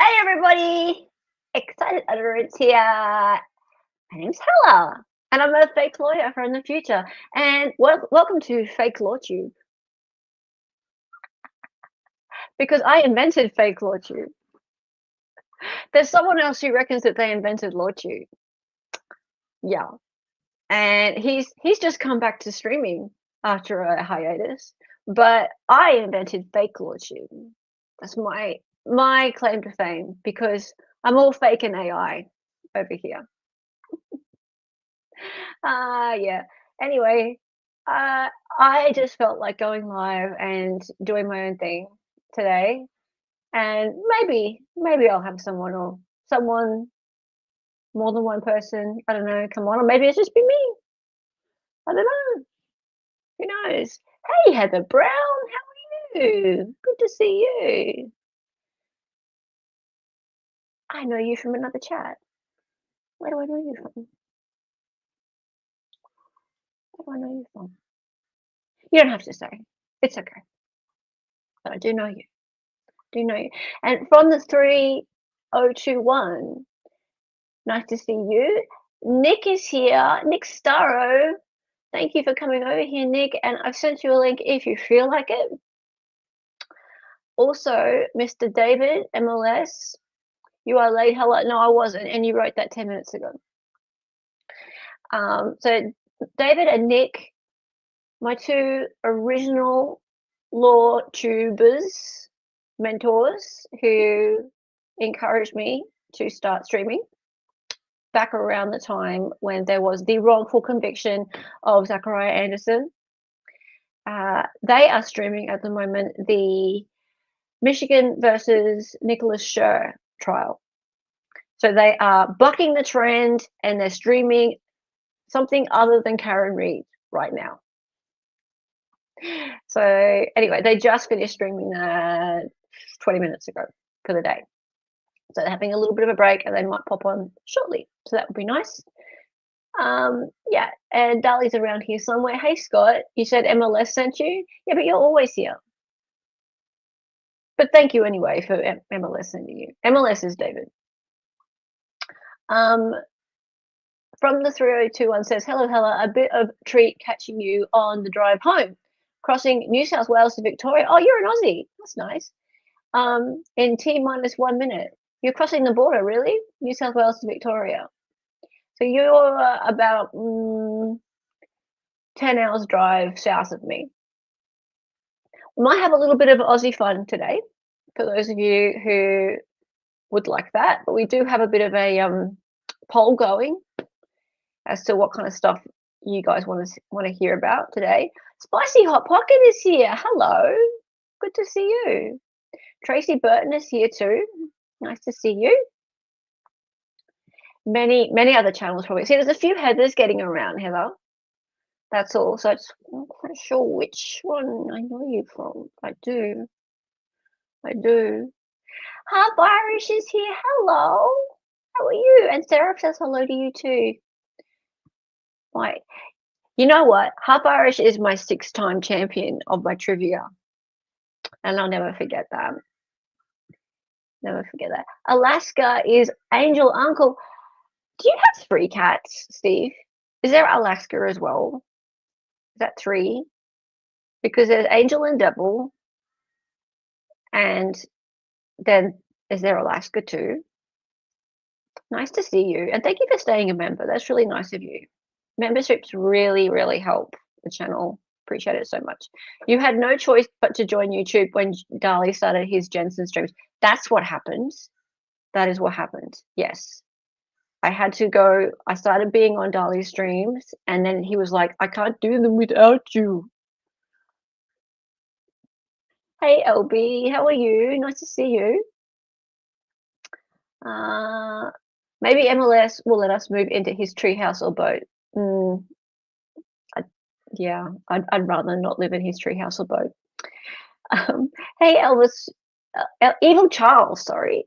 Hey everybody! Excited Utterance here. My name's Hella, and I'm a fake lawyer from the future. And welcome to Fake LawTube, because I invented fake LawTube. There's someone else who reckons that they invented LawTube. Yeah, and he's just come back to streaming after a hiatus. But I invented fake LawTube. That's my claim to fame because I'm all fake and AI over here. Yeah. Anyway, uh, I just felt like going live and doing my own thing today, and maybe I'll have someone, more than one person, I don't know, come on, or maybe it's just be me. I don't know. Who knows? Hey, Heather Brown, how are you? Good to see you. I know you from another chat. Where do I know you from? Where do I know you from? You don't have to say. It's okay. But I do know you. Do know you. And from the 3021, nice to see you. Nick is here. Nick Starro. Thank you for coming over here, Nick. And I've sent you a link if you feel like it. Also, Mr. David, MLS, you are late. Hello. No, I wasn't. And you wrote that 10 minutes ago. So David and Nick, my two original law tubers, mentors who encouraged me to start streaming back around the time when there was the wrongful conviction of Zachariah Anderson. They are streaming at the moment the Michigan versus Nicholas Scher trial. So they are bucking the trend and they're streaming something other than Karen Read right now. So anyway, they just finished streaming that 20 minutes ago for the day. So they're having a little bit of a break and they might pop on shortly. So that would be nice. Yeah, and Dali's around here somewhere. Hey, Scott, you said MLS sent you? Yeah, but you're always here. But thank you anyway for MLS sending you. MLS is David. From the 3021 says, hello, Hella, a bit of treat catching you on the drive home. Crossing New South Wales to Victoria. Oh, you're an Aussie. That's nice. In T-1 minute. You're crossing the border, really? New South Wales to Victoria. So you're about 10 hours drive south of me. We might have a little bit of Aussie fun today for those of you who would like that. But we do have a bit of a poll going as to what kind of stuff you guys want to hear about today. Spicy Hot Pocket is here. Hello. Good to see you. Tracy Burton is here too. Nice to see you. Many other channels probably. See, there's a few Heathers getting around, Heather. That's all. So I'm not quite sure which one I know you from. I do. Half Irish is here. Hello. How are you? And Sarah says hello to you too. Right. You know what? Half Irish is my 6-time champion of my trivia. And I'll never forget that. Never forget that. Alaska is Angel Uncle. Do you have 3 cats, Steve? Is there Alaska as well? Is that 3? Because there's Angel and Devil, and then is there Alaska too? Nice to see you, and thank you for staying a member. That's really nice of you. Memberships really help the channel. Appreciate it so much. You had no choice but to join YouTube when Dali started his Jensen streams. That's what happened. That is what happened. Yes. I had to go. I started being on Dali's streams, and then he was like, I can't do them without you. Hey, LB, how are you? Nice to see you. Maybe MLS will let us move into his treehouse or boat. Yeah, I'd rather not live in his treehouse or boat. Hey, Elvis, Evil Charles, sorry.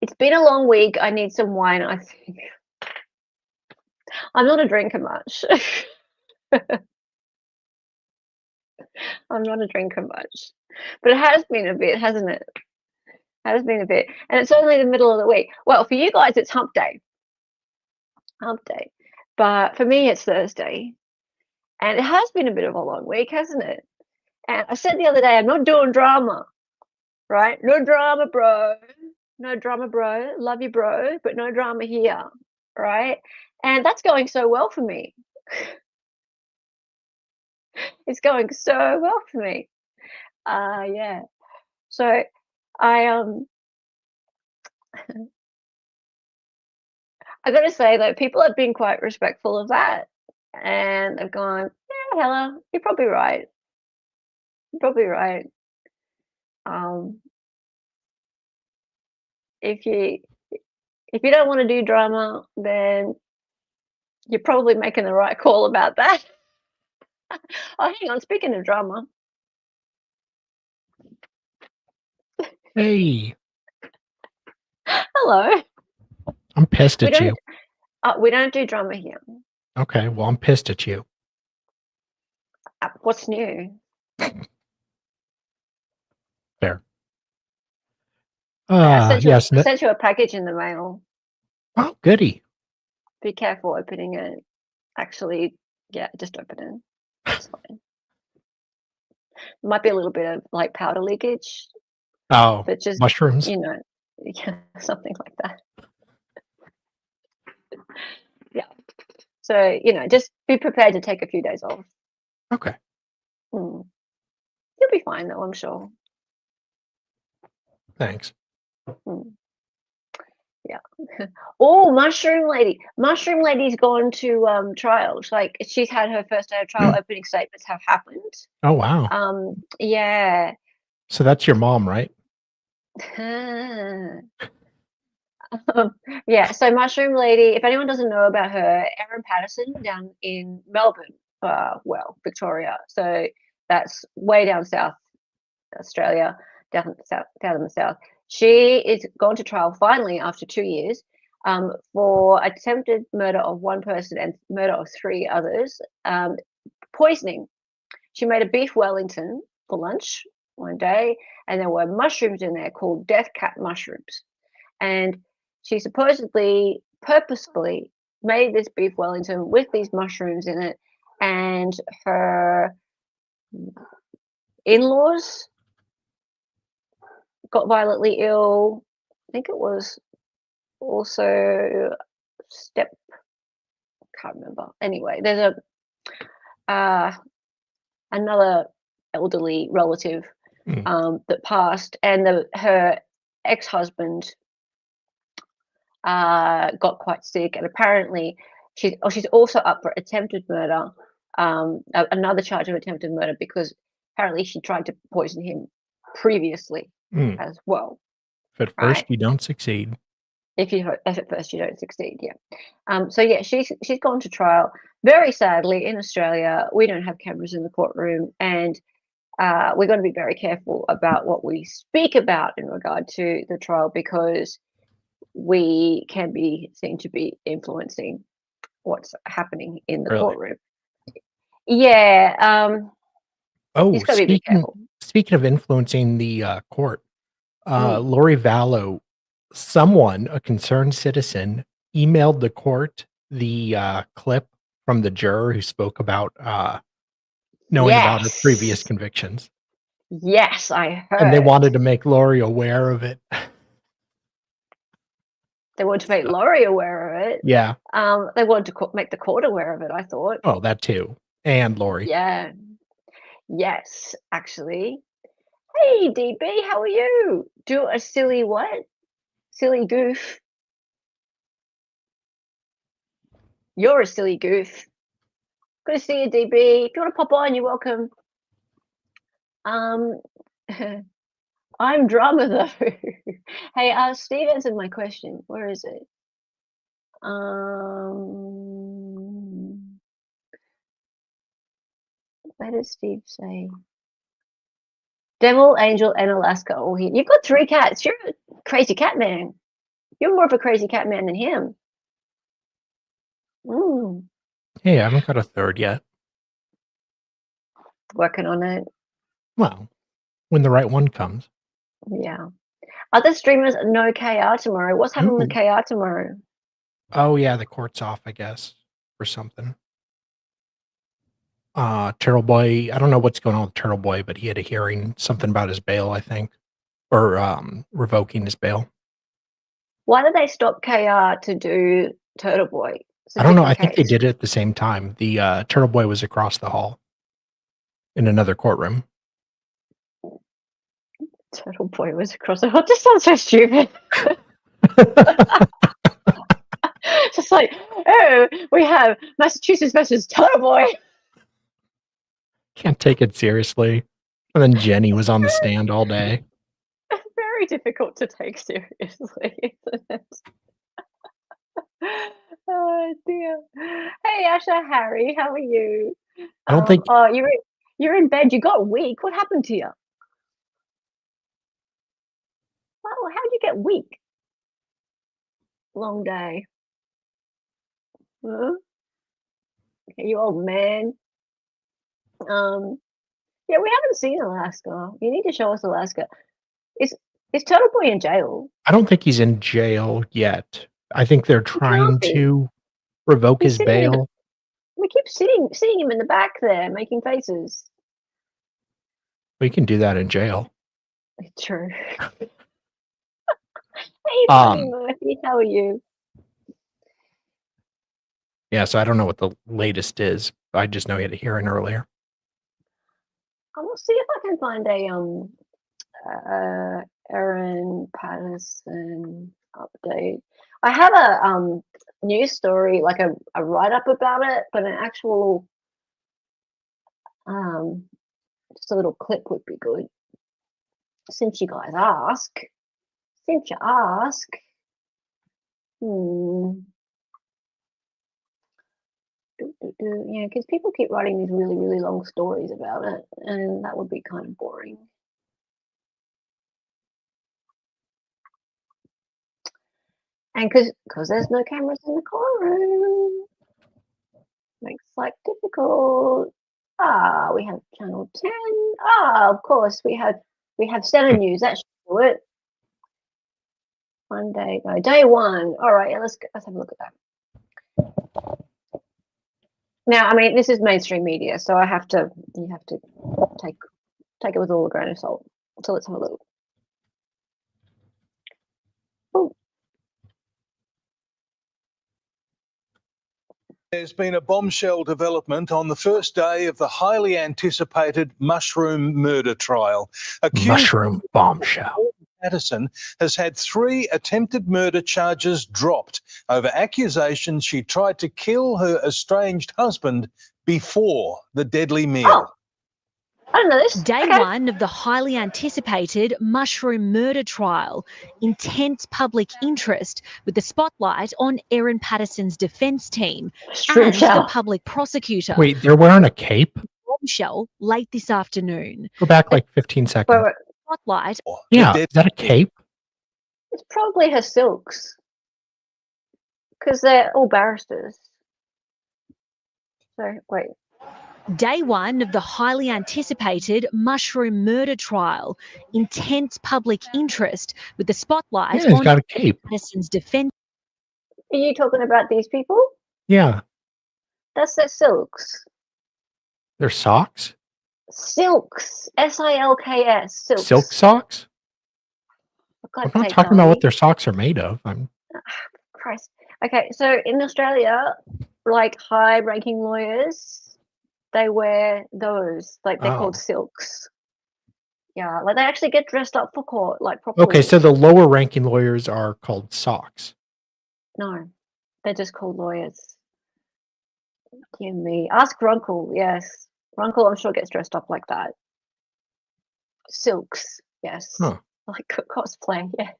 It's been a long week. I need some wine, I think. I'm not a drinker much. I'm not a drinker much. But it has been a bit, hasn't it? Has been a bit, and it's only the middle of the week. Well, for you guys, it's hump day. Hump day. But for me, it's Thursday. And it has been a bit of a long week, hasn't it? And I said the other day, I'm not doing drama, right? No drama, bro. No drama, bro. Love you, bro, but no drama here, right? And that's going so well for me. It's going so well for me. Yeah. So I I gotta say though, people have been quite respectful of that, and they've gone, "Yeah, Hella, you're probably right. You're probably right. Um, if you if you don't want to do drama, then you're probably making the right call about that." Oh, hang on. Speaking of drama, Hey, hello. I'm pissed We at you. don't we don't do drama here. Okay, well, I'm pissed at you. What's new? Fair. I sent you Yes. I sent you a package in the mail. Oh, goody. Be careful opening it. Actually, yeah, just open it. It's fine. Might be a little bit of like powder leakage, Oh, but just mushrooms. yeah, something like that. Yeah. So just be prepared to take a few days off. Okay, Mm. You'll be fine though, I'm sure. thanks. Mm. Yeah. Oh, Mushroom Lady. Mushroom Lady's gone to trials. Like she's had her first day of trial. Opening statements have happened. Oh, wow. Yeah. So that's your mom, right? Yeah, so Mushroom Lady, if anyone doesn't know about her, Erin Patterson down in Melbourne, Victoria. So that's way down south Australia, down in the south. She is gone to trial finally after 2 years for attempted murder of one person and murder of three others. Poisoning. She made a beef Wellington for lunch one day, and there were mushrooms in there called death cat mushrooms. And she supposedly purposefully made this beef Wellington with these mushrooms in it, and her in-laws got violently ill. I think it was also step can't remember. Anyway, there's another elderly relative that passed, and her ex-husband got quite sick, and apparently she's also up for attempted murder, another charge of attempted murder, because apparently she tried to poison him previously as well. If at Right? first you don't succeed. If at first you don't succeed, yeah. So yeah, she's gone to trial. Very sadly, in Australia, we don't have cameras in the courtroom, and we're going to be very careful about what we speak about in regard to the trial, because we can be seen to be influencing what's happening in the Really? courtroom. Yeah, Oh, he's got to be a bit careful. speaking of influencing the court, Mm. Lori Vallow, a concerned citizen, emailed the court the clip from the juror who spoke about knowing about her previous convictions. Yes, I heard. And they wanted to make Lori aware of it. They wanted to make Lori aware of it. Yeah. They wanted to make the court aware of it, I thought. Oh, that too. And Lori. Yeah. Yes, actually. Hey, DB, how are you? Do a silly what? Silly goof. You're a silly goof. Good to see you, DB. If you want to pop on, you're welcome. I'm drama though. Hey, Steve answered my question. Where is it? Where did Steve say? Devil, Angel, and Alaska all here. You've got 3 cats. You're a crazy cat man. You're more of a crazy cat man than him. Hey, I haven't got a third yet. Working on it. Well, when the right one comes. Yeah. Other streamers, no KR tomorrow. What's happening with Ooh. KR tomorrow? What's happening with KR tomorrow? What's happening with KR tomorrow? Oh yeah, the court's off, I guess, or something. Turtle Boy, I don't know what's going on with Turtle Boy, but he had a hearing, something about his bail, I think, or revoking his bail. Why did they stop KR to do Turtle Boy? It's a I don't know. I different think they case. did it at the same time. The Turtle Boy was across the hall in another courtroom. Turtle Boy was across the hall. This sounds so stupid. Just like, oh, we have Massachusetts versus Turtle Boy. Can't take it seriously. And then Jenny was on the stand all day. It's very difficult to take seriously, isn't it? Oh dear. Hey Asha, Harry, how are you? I don't think Oh, you're in bed. You got weak. What happened to you? Oh, how'd you get weak? Long day. Huh? Okay, you old man. Yeah, we haven't seen Alaska. You need to show us Alaska. Is Turtle Boy in jail? I don't think he's in jail yet. I think they're trying be. to revoke He's his sitting in the, bail. we keep seeing him in the back there making faces. We can do that in jail. True. Hey, Buddy Murphy, how are you? Yeah, so I don't know what the latest is. I just know he had a hearing earlier. I will see if I can find a Erin Patterson update. I have a news story, like a write-up about it, but an actual just a little clip would be good. Since you guys ask. Since you ask. Yeah, because people keep writing these really, really long stories about it, and that would be kind of boring. And because there's no cameras in the courtroom, makes life difficult. We have Channel 10. Of course, we have 7 News. That should do it. One day go. Day 1. All right, yeah, let's have a look at that. Now, I mean, this is mainstream media, so you have to take it with all a grain of salt. So let's have a look. Ooh. There's been a bombshell development on the first day of the highly anticipated mushroom murder trial. Mushroom bombshell. Patterson has had 3 attempted murder charges dropped over accusations she tried to kill her estranged husband before the deadly meal. Oh. I don't know this. Day 1 of the highly anticipated mushroom murder trial. Intense public interest with the spotlight on Erin Patterson's defence team and the public prosecutor. Wait, they're wearing a cape? Bombshell late this afternoon. Go back like 15 seconds. Spotlight. Yeah, is that a cape? It's probably her silks. Because they're all barristers. So, wait. Day 1 of the highly anticipated mushroom murder trial. Intense public interest with the spotlight Yeah, he's on got a cape. Patterson's defence. Are you talking about these people? Yeah. That's their silks. Their socks? Silks. S-I-L-K-S. Silks. Silk socks? I'm not talking about what their socks are made of. Christ. Okay, so in Australia, like high-ranking lawyers, they wear those. Like they're called silks. Yeah, like they actually get dressed up for court, like properly. Okay, so the lower-ranking lawyers are called socks. No, they're just called lawyers. Dear me. Ask Runkle, yes. Runkle, I'm sure, gets dressed up like that. Silks, yes. Huh. Like cosplay, yes.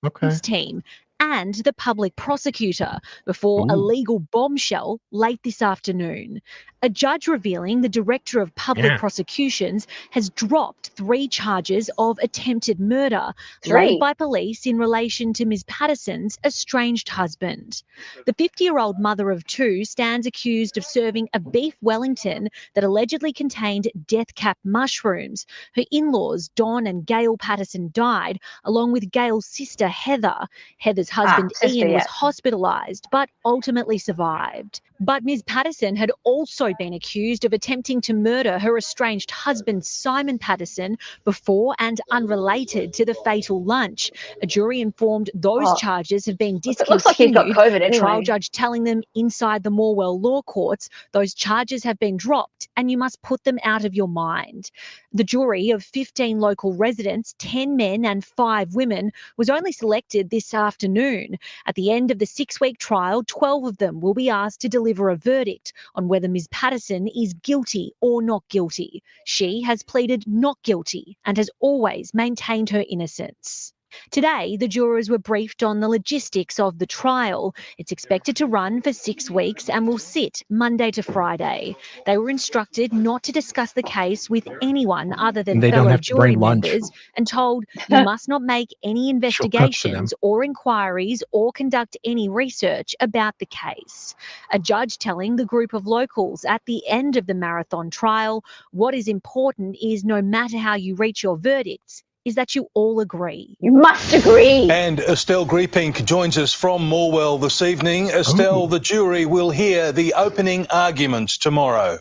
Okay. Team and the public prosecutor before a Ooh. legal bombshell late this afternoon. A judge revealing the Director of Public Yeah. Prosecutions has dropped 3 charges of attempted murder laid 3. by police in relation to Ms Patterson's estranged husband. The 50-year-old mother of 2 stands accused of serving a beef Wellington that allegedly contained death cap mushrooms. Her in-laws, Don and Gail Patterson, died, along with Gail's sister, Heather. Heather's husband, sister, Ian, was yeah. hospitalised but ultimately survived. But Ms Patterson had also been accused of attempting to murder her estranged husband, Simon Patterson, before and unrelated to the fatal lunch. A jury informed those Oh, charges have been it looks like he's got discontinued. COVID The trial anyway. judge telling them inside the Morwell Law Courts those charges have been dropped and you must put them out of your mind. The jury of 15 local residents, 10 men and 5 women, was only selected this afternoon. At the end of the 6-week trial, 12 of them will be asked to deliver a verdict on whether Ms Patterson is guilty or not guilty. She has pleaded not guilty and has always maintained her innocence. Today, the jurors were briefed on the logistics of the trial. It's expected to run for 6 weeks and will sit Monday to Friday. They were instructed not to discuss the case with anyone other than And they don't fellow have to jury bring lunch. members and told you must not make any She'll cook for them. investigations or inquiries or conduct any research about the case. A judge telling the group of locals at the end of the marathon trial, what is important is no matter how you reach your verdicts, is that you all agree. You must agree. And Estelle Griepink joins us from Morwell this evening. Estelle, Ooh. the jury will hear the opening arguments tomorrow.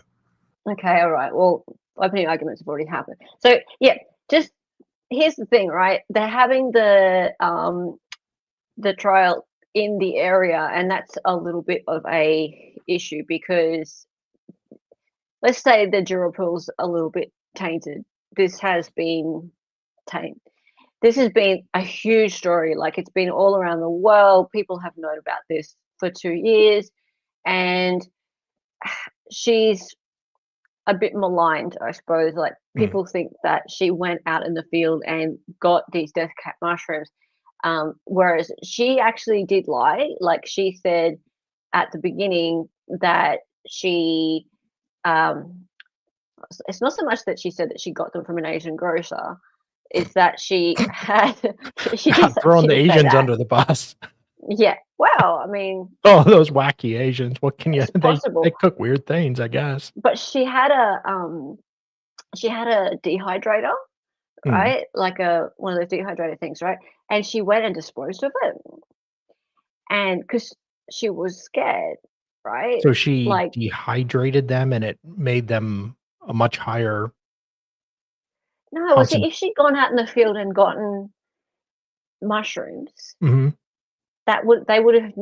Okay, all right. Well, opening arguments have already happened. So yeah, just here's the thing, right? They're having the trial in the area, and that's a little bit of a issue because let's say the juror pool's a little bit tainted. This has been tainted. This has been a huge story. Like it's been all around the world. People have known about this for 2 years, and she's a bit maligned, I suppose. Like people think that she went out in the field and got these death cap mushrooms, whereas she actually did lie. Like she said at the beginning that she, it's not so much that she said that she got them from an Asian grocer. It's that she had she did Throwing she the did say Asians that. under the bus. Yeah. Well, I mean, Oh, those wacky Asians. What can you it's possible. they cook weird things, I guess. But she had a dehydrator, right? Like one of those dehydrator things, right? And she went and disposed of it. And because she was scared, right? So she Like, dehydrated them and it made them a much higher no, well, see, if she'd gone out in the field and gotten mushrooms, Mhm. they would have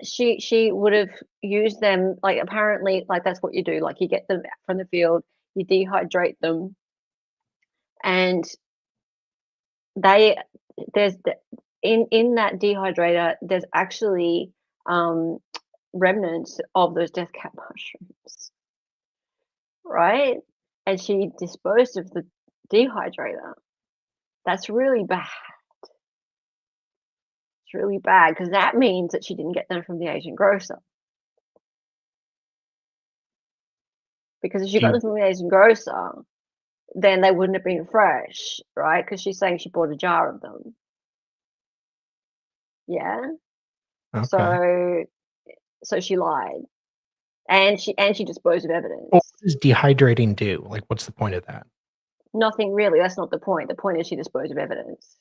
she would have used them, like apparently, like that's what you do. Like you get them from the field, you dehydrate them, and there's in that dehydrator, there's actually remnants of those death cap mushrooms, right? And she disposed of the dehydrator. That's really bad. It's really bad because that means that she didn't get them from the Asian grocer. Because if she got them from the Asian grocer, then they wouldn't have been fresh, right? Because she's saying she bought a jar of them. Yeah. Okay. So she lied, and she disposed of evidence. Well, what does dehydrating do? Like, what's the point of that? Nothing really. That's not the point. The point is she disposed of evidence.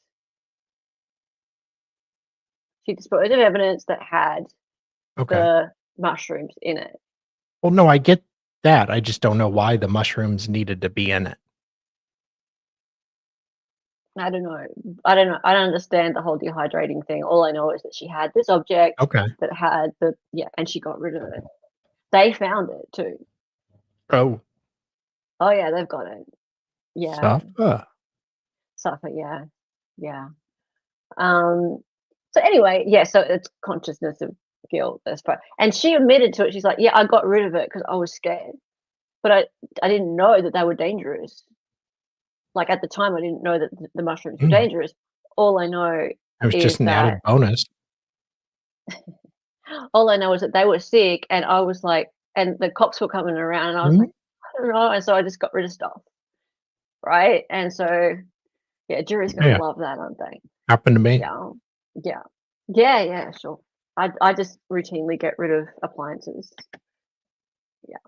She disposed of evidence that had the mushrooms in it. Well, no, I get that. I just don't know why the mushrooms needed to be in it. I don't know. I don't understand the whole dehydrating thing. All I know is that she had this object that had and she got rid of it. They found it too. Oh. Oh yeah, they've got it. Yeah. Suffer, yeah. Yeah. So anyway, yeah, so it's consciousness of guilt. That's fine. And she admitted to it. She's like, yeah, I got rid of it because I was scared. But I didn't know that they were dangerous. Like at the time, I didn't know that the mushrooms were dangerous. All I know It was is just an added that bonus. all I know is that they were sick, and I was like, and the cops were coming around, and I was Mhm. like, I don't know, and so I just got rid of stuff, right? And so, yeah, jury's gonna Yeah, love that, aren't they? happened to me. Yeah, yeah, yeah, sure. I just routinely get rid of appliances. Yeah.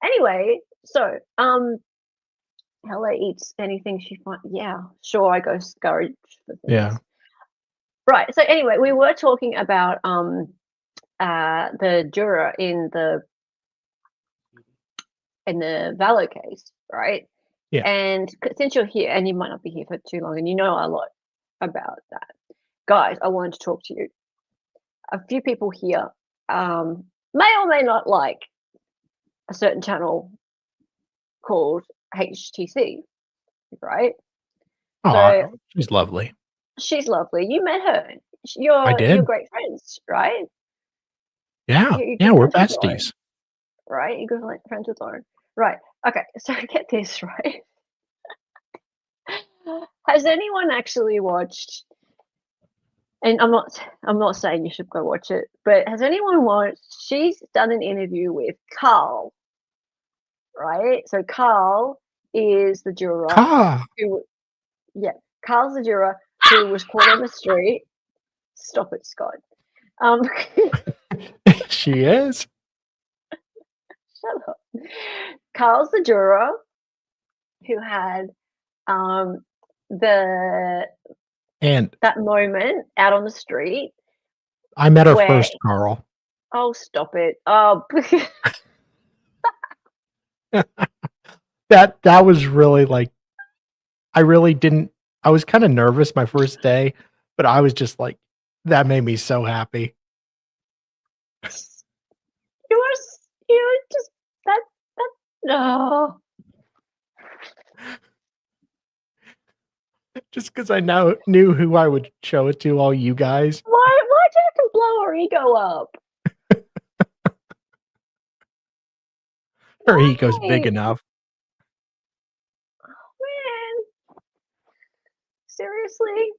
Anyway, so Hella eats anything she finds. Yeah, sure. I go scurge for things. Yeah. Right. So anyway, we were talking about the juror in the Vallow case, right? Yeah. And since you're here, and you might not be here for too long, and you know a lot about that, guys, I wanted to talk to you. A few people here may or may not like a certain channel called HTC, right? Oh, So she's lovely. she's lovely. You met her. I You're did. great friends, right? Yeah. You're Yeah, good we're friends with Lauren, besties. right? You're good friends with Lauren, right? Okay, so get this right. Has anyone actually watched? And I'm not saying you should go watch it, but has anyone watched? She's done an interview with Carl, right? So Carl is the juror Ah, who, yeah, Carl's the juror who was caught on the street. Stop it, Scott. she is. Shut up. Carl's the juror who had the And that moment out on the street I met her where first, Carl. oh stop it. Oh That was really like I really didn't I was kind of nervous my first day, but I was just like that made me so happy. you were just that no. Just because I now knew who I would show it to, all you guys. Why'd you have to blow her ego up? Her ego's big Why? enough. Man. Seriously?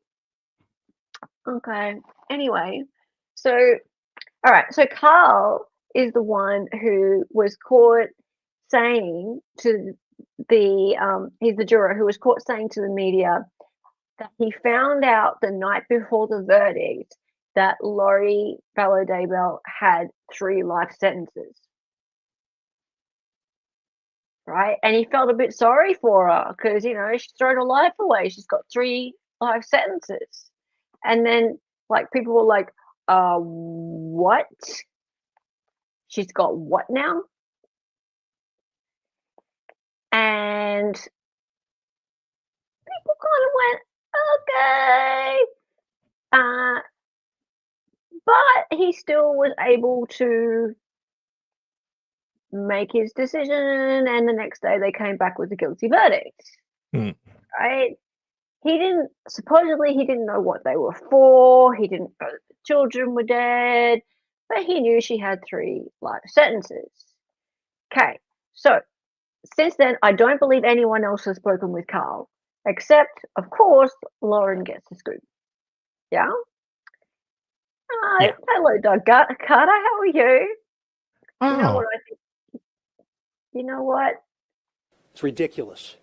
Okay. Anyway, so all right, so Carl is the one who was caught saying to he's the juror who was caught saying to the media that he found out the night before the verdict that Laurie Vallow-Daybell had 3 life sentences. Right? And he felt a bit sorry for her because, she's thrown her life away. She's got 3 life sentences. And then, like, people were like, what? She's got what now? And people kind of went, okay. But he still was able to make his decision, and the next day they came back with a guilty verdict. Right? Supposedly he didn't know what they were for, he didn't know that the children were dead, but he knew she had 3 life sentences. Okay, so since then, I don't believe anyone else has spoken with Carl, except, of course, Lauren gets the scoop. Yeah? Yeah. Hello, Doug Carter. How are you? Oh. You know what I think? You know what? It's ridiculous.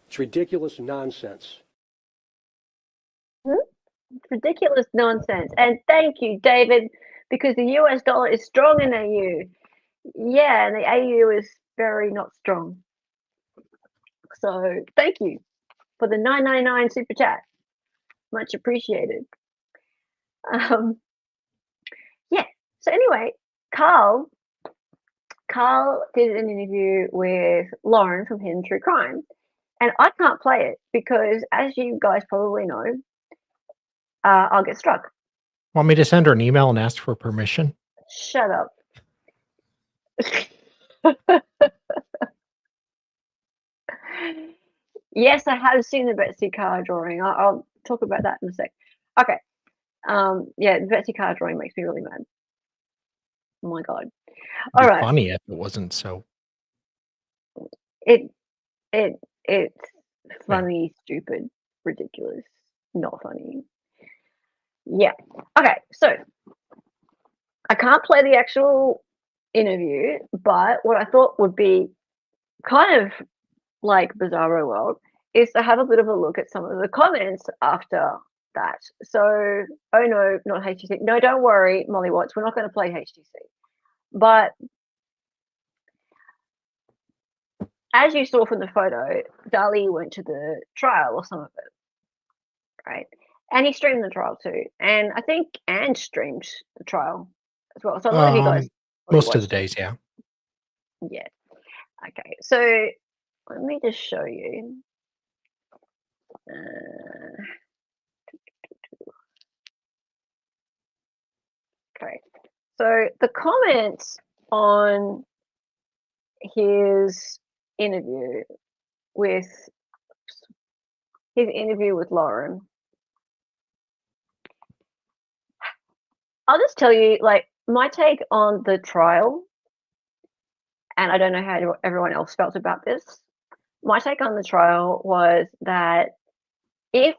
It's ridiculous nonsense. It's ridiculous nonsense. And thank you, David, because the US dollar is strong in the AU. Yeah, and the AU is very not strong. So thank you for the 999 super chat. Much appreciated. Yeah. So anyway, Carl did an interview with Lauren from Hidden True Crime, and I can't play it because, as you guys probably know, I'll get struck. Want me to send her an email and ask for permission? Shut up. Yes, I have seen the Betsy Carr drawing. I'll talk about that in a sec. Okay. Yeah, the Betsy Carr drawing makes me really mad. Oh my god. It'd All be right. funny if it wasn't so. It's funny, stupid, ridiculous, not funny. Yeah. Okay, so I can't play the actual interview, but what I thought would be kind of like Bizarro World is to have a bit of a look at some of the comments after that. So, oh no, not HTC. No, don't worry, Molly Watts, we're not going to play HTC. But as you saw from the photo, Dali went to the trial or some of it, right? And he streamed the trial too. And I think Anne streamed the trial as well. So a lot of you guys most of the days, yeah. Yeah. Okay, so let me just show you. Okay, so the comments on his interview with Lauren, I'll just tell you, like, my take on the trial, and I don't know how everyone else felt about this. My take on the trial was that if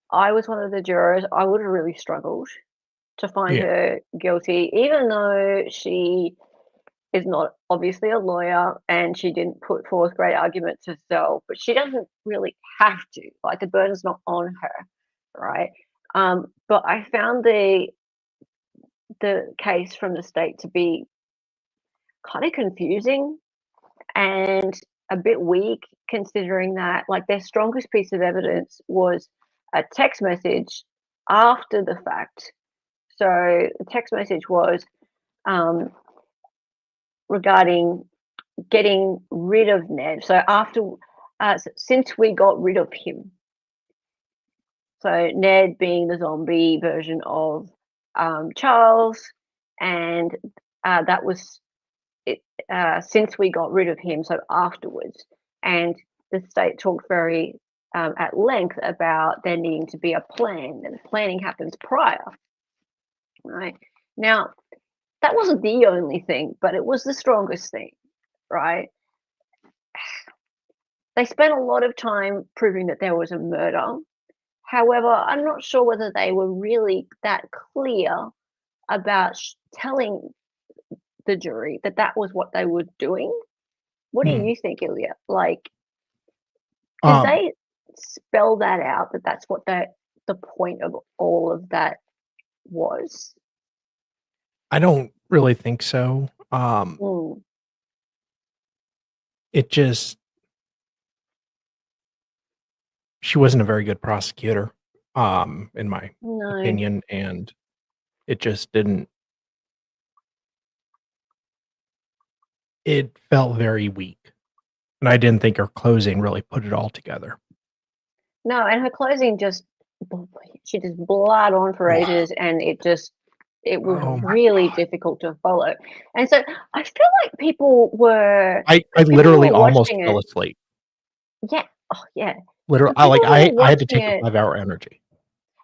I was one of the jurors, I would have really struggled to find her guilty, even though she is not obviously a lawyer and she didn't put forth great arguments herself, but she doesn't really have to. Like, the burden's not on her, right? But I found the case from the state to be kind of confusing and a bit weak, considering that, like, their strongest piece of evidence was a text message after the fact. So the text message was regarding getting rid of Ned. So since we got rid of him. So Ned being the zombie version of Charles, and that was it, since we got rid of him, so afterwards. And the state talked very at length about there needing to be a plan, and planning happens prior. Right? Now, that wasn't the only thing, but it was the strongest thing, right? They spent a lot of time proving that there was a murder. However, I'm not sure whether they were really that clear about telling the jury that that was what they were doing. What do you think, Ilya? Like, did they spell that out, that that's what the point of all of that was? I don't really think so. It just, she wasn't a very good prosecutor, in my opinion, and it just didn't. It felt very weak, and I didn't think her closing really put it all together. No, and her closing she just bled on for ages, and it was really difficult to follow. And so I feel like people were. I literally almost fell asleep. Yeah. Oh, yeah. Literally, I had to take a 5-hour energy.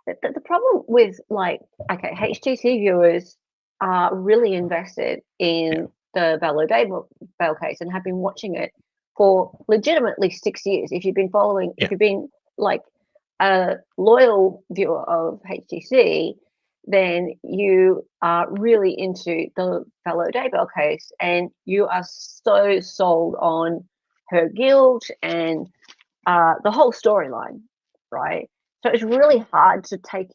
The problem with, like, okay, HTC viewers are really invested in the Belo bail case and have been watching it for legitimately 6 years. If you've been following, if you've been like a loyal viewer of HTC, then you are really into the Belo bail case, and you are so sold on her guilt and the whole storyline, right? So it's really hard to take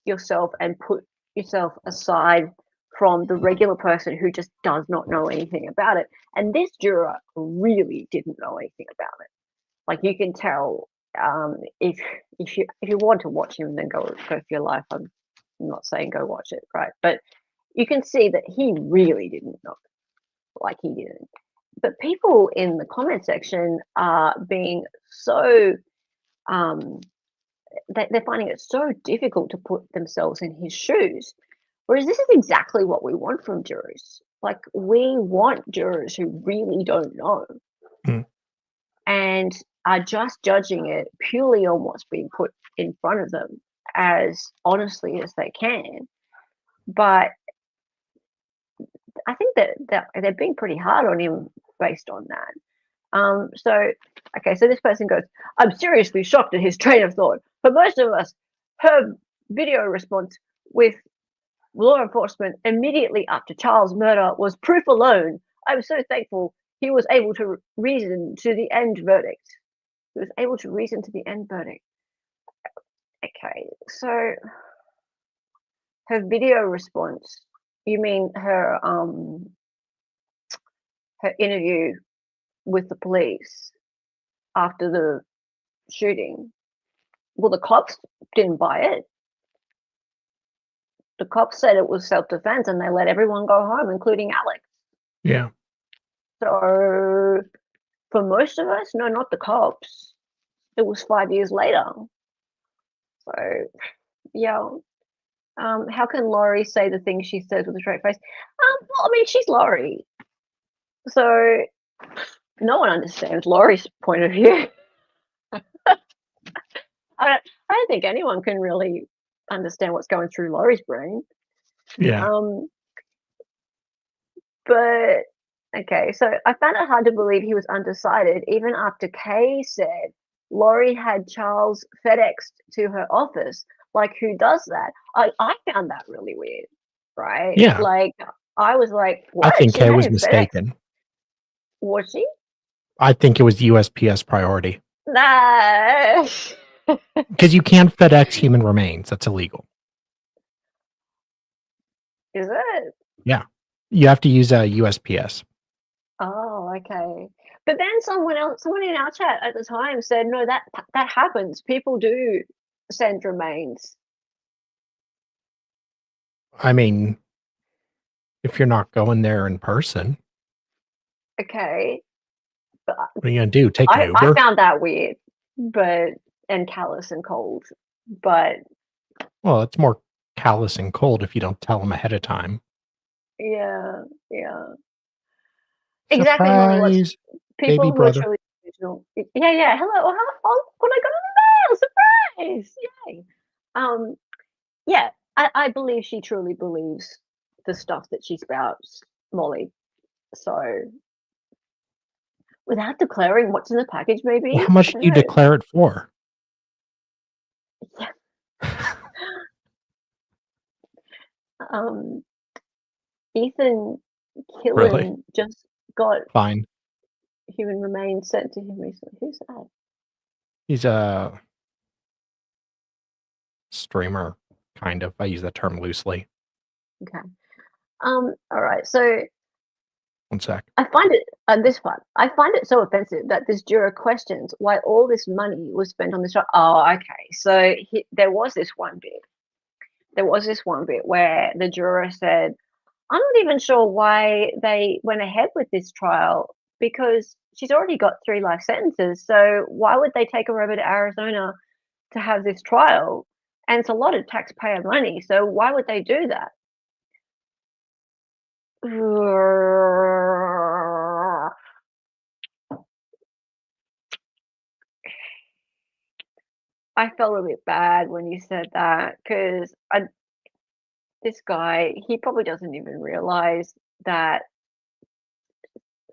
yourself and put yourself aside from the regular person who just does not know anything about it. And this juror really didn't know anything about it. Like, you can tell, if you want to watch him, then go for your life. I'm not saying go watch it, right? But you can see that he really didn't know. Like, he didn't. But people in the comment section are being so they're finding it so difficult to put themselves in his shoes. Whereas this is exactly what we want from jurors. Like, we want jurors who really don't know and are just judging it purely on what's being put in front of them as honestly as they can. But I think that they're being pretty hard on him based on that. So this person goes, I'm seriously shocked at his train of thought. For most of us, her video response with law enforcement immediately after Charles' murder was proof alone. I was so thankful he was able to reason to the end verdict. He was able to reason to the end verdict. Okay, so her video response, you mean her interview with the police after the shooting? Well, the cops didn't buy it. The cops said it was self-defense and they let everyone go home, including Alex. Yeah. So for most of us, no, not the cops. It was 5 years later. So yeah. How can Laurie say the things she says with a straight face? Well, I mean, she's Laurie. So no one understands Laurie's point of view. I don't think anyone can really understand what's going through Laurie's brain. Yeah. But okay, so I found it hard to believe he was undecided, even after Kay said Laurie had Charles FedExed to her office. Like, who does that? I found that really weird, right? Yeah. Like, I was like, I what? think She Kay had was him FedExed. mistaken. Was she? I think it was USPS priority. Nah. Because you can't FedEx human remains. That's illegal. Is it? Yeah. You have to use a USPS. Oh, okay. But then someone in our chat at the time said, no, that happens. People do send remains. I mean, if you're not going there in person, Okay. But what are you going to do? Take an I Uber? found that weird, and callous and cold. But Well, it's more callous and cold if you don't tell them ahead of time. yeah. Exactly, Molly. What's Surprise, people baby who are brother. truly original. Yeah. Hello. Oh, what I got in the mail? Surprise! Yay. Yeah. I believe she truly believes the stuff that she spouts, Molly. So without declaring what's in the package, maybe. Well, how much I do you don't know. declare it for? Ethan Killen Really? just got Fine. human remains sent to him recently. Who's that? He's a streamer, kind of. I use that term loosely. Okay. All right. So 1 sec. I find it this part. I find it so offensive that this juror questions why all this money was spent on this trial. Oh, okay. So there was this one bit. There was this one bit where the juror said, "I'm not even sure why they went ahead with this trial because she's already got 3 life sentences. So why would they take her over to Arizona to have this trial? And it's a lot of taxpayer money. So why would they do that?" I felt a bit bad when you said that because this guy, he probably doesn't even realize that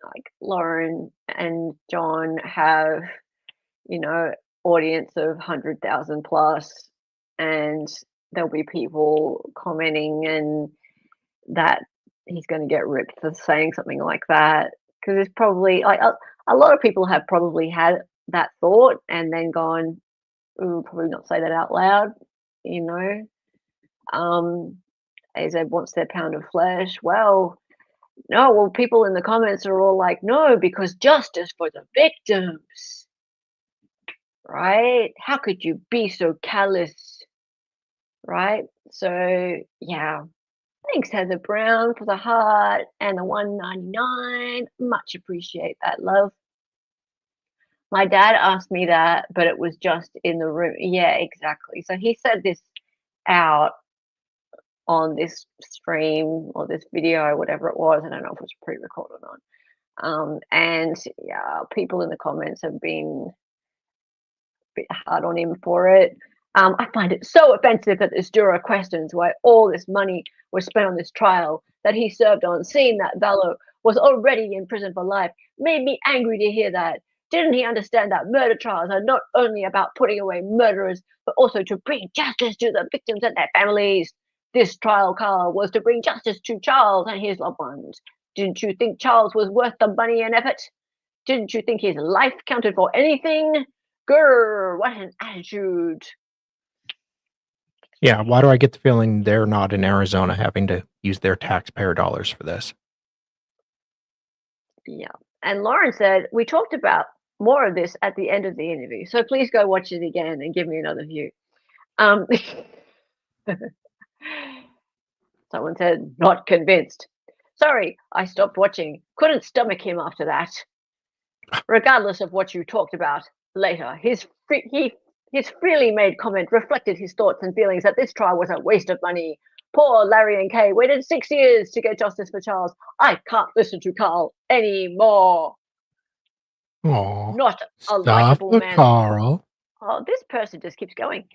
like Lauren and John have, audience of 100,000 plus, and there'll be people commenting and that he's going to get ripped for saying something like that because it's probably like a lot of people have probably had that thought and then gone, ooh, probably not say that out loud, AZ wants their pound of flesh. Well, no, well, people in the comments are all like, no, because justice for the victims, right? How could you be so callous, right? So, yeah. Thanks, Heather Brown, for the heart and the $1.99. Much appreciate that, love. My dad asked me that, but it was just in the room. Yeah, exactly. So he said this out on this stream or this video or whatever it was. I don't know if it was pre-recorded or not. And yeah, people in the comments have been a bit hard on him for it. I find it so offensive that this juror questions why all this money was spent on this trial that he served on, seeing that Vallow was already in prison for life. Made me angry to hear that. Didn't he understand that murder trials are not only about putting away murderers, but also to bring justice to the victims and their families? This trial, Carl, was to bring justice to Charles and his loved ones. Didn't you think Charles was worth the money and effort? Didn't you think his life counted for anything? Grr, what an attitude. Yeah, why do I get the feeling they're not in Arizona having to use their taxpayer dollars for this? Yeah. And Lauren said, we talked about more of this at the end of the interview, so please go watch it again and give me another view. Someone said, not convinced. Sorry, I stopped watching. Couldn't stomach him after that. Regardless of what you talked about later, his freely made comment reflected his thoughts and feelings that this trial was a waste of money. Poor Larry and Kay waited 6 years to get justice for Charles. I can't listen to Carl anymore. Oh, Not a stuff likable for man. Carl. Oh, this person just keeps going.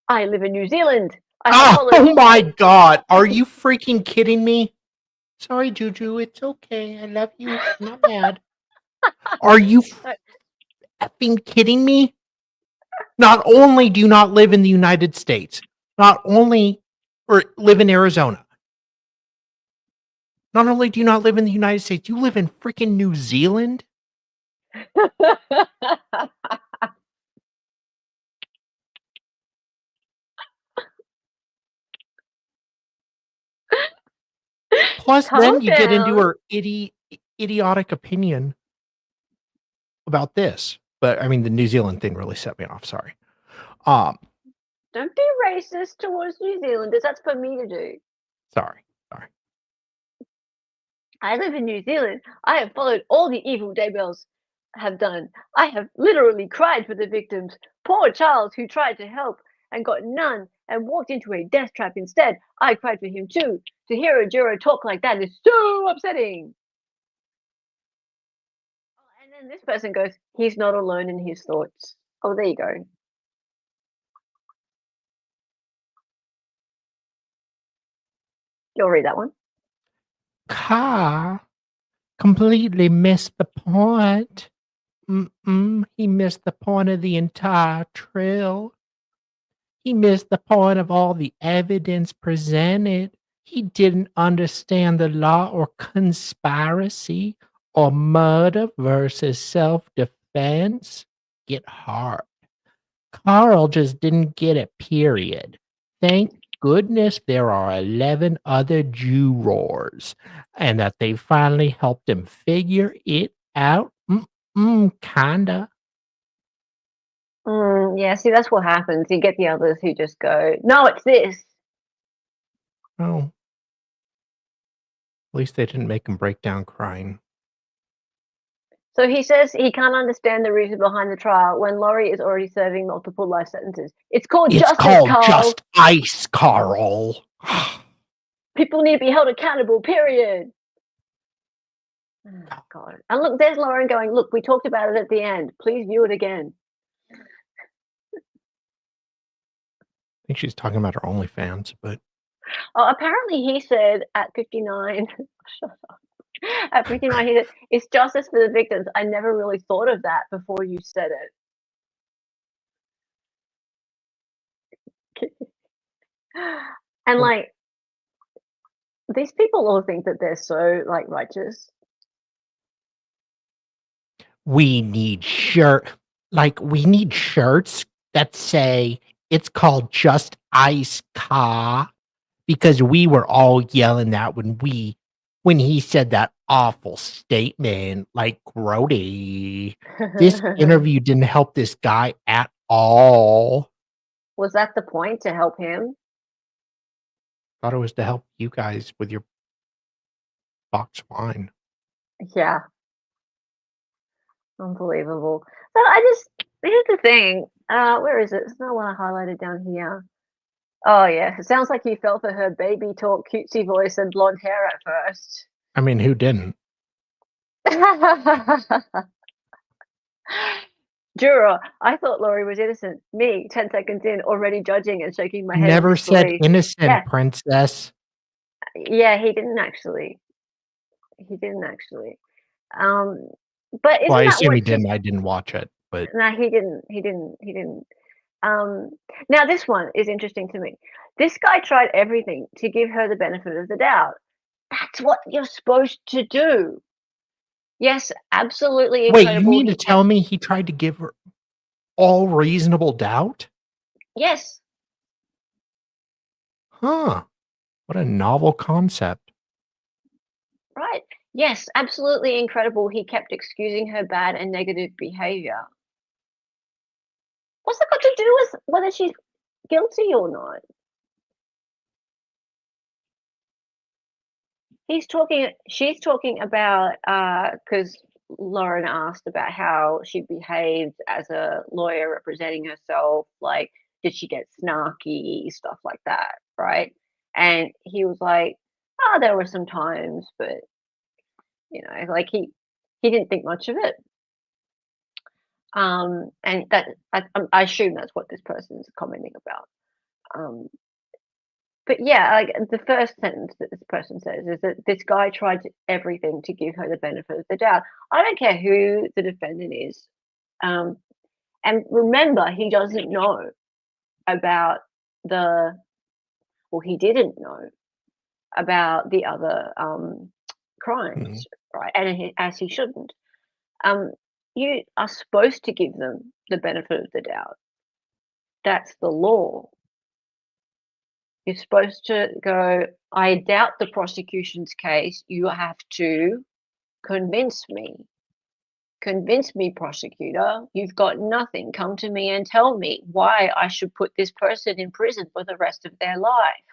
I live in New Zealand. I Oh my God. Are you freaking kidding me? Sorry, Juju. It's okay. I love you. I'm not mad. Are you effing kidding me? Not only do you not live in the United States, not only, or live in Arizona, not only do you not live in the United States, you live in freaking New Zealand? Plus, then you get into her idiotic opinion about this. But I mean, the New Zealand thing really set me off. Sorry. Don't be racist towards New Zealanders. That's for me to do. Sorry. I live in New Zealand. I have followed all the evil Daybells have done. I have literally cried for the victims. Poor Charles, who tried to help and got none and walked into a death trap instead. I cried for him too. To hear a juror talk like that is so upsetting. And then this person goes, he's not alone in his thoughts. Oh, there you go. You'll read that one. Carr completely missed the point. He missed the point of the entire trial. He missed the point of all the evidence presented. He didn't understand the law or conspiracy or murder versus self-defense. Get hard. Carl just didn't get it, period. Thank goodness there are 11 other jurors and that they finally helped him figure it out. Kinda. Yeah, see, that's what happens. You get the others who just go, no, it's this. Oh. At least they didn't make him break down crying. So he says he can't understand the reason behind the trial when Laurie is already serving multiple life sentences. It's called justice, Carl. Just ice, Carl. People need to be held accountable, period. Oh, God. And look, there's Lauren going, look, we talked about it at the end. Please view it again. I think she's talking about her OnlyFans, but... Oh, apparently he said at 59... Shut up. At 59, he said, it's justice for the victims. I never really thought of that before you said it. And like, these people all think that they're so like righteous. We need we need shirts that say it's called Just Ice Car, because we were all yelling that when he said that awful statement, like, Grody. This interview didn't help this guy at all. Was that the point, to help him? Thought it was to help you guys with your box wine. Yeah. Unbelievable. But here's the thing. Where is it? It's not one I highlighted down here. Oh, yeah. It sounds like you fell for her baby talk, cutesy voice, and blonde hair at first. I mean, who didn't? Juror, I thought Laurie was innocent. Me, 10 seconds in, already judging and shaking my head. Never said innocent, princess. Yeah, he didn't actually. But well, I assume he didn't. I didn't watch it, but no, he didn't. Now this one is interesting to me. This guy tried everything to give her the benefit of the doubt. That's what you're supposed to do. Yes, absolutely Wait, incredible. you mean to tell me he tried to give her all reasonable doubt? Yes. Huh. What a novel concept. Right. Yes, absolutely incredible. He kept excusing her bad and negative behavior. What's that got to do with whether she's guilty or not? She's talking about, because Lauren asked about how she behaved as a lawyer representing herself, like, did she get snarky, stuff like that, right? And he was like, oh, there were some times, but, like he didn't think much of it. And that, I assume that's what this person is commenting about. But yeah, like the first sentence that this person says is that this guy tried everything to give her the benefit of the doubt. I don't care who the defendant is. And remember, he doesn't know about he didn't know about the other crimes, right? And as he shouldn't. You are supposed to give them the benefit of the doubt. That's the law. You're supposed to go, I doubt the prosecution's case. You have to convince me. Convince me, prosecutor. You've got nothing. Come to me and tell me why I should put this person in prison for the rest of their life.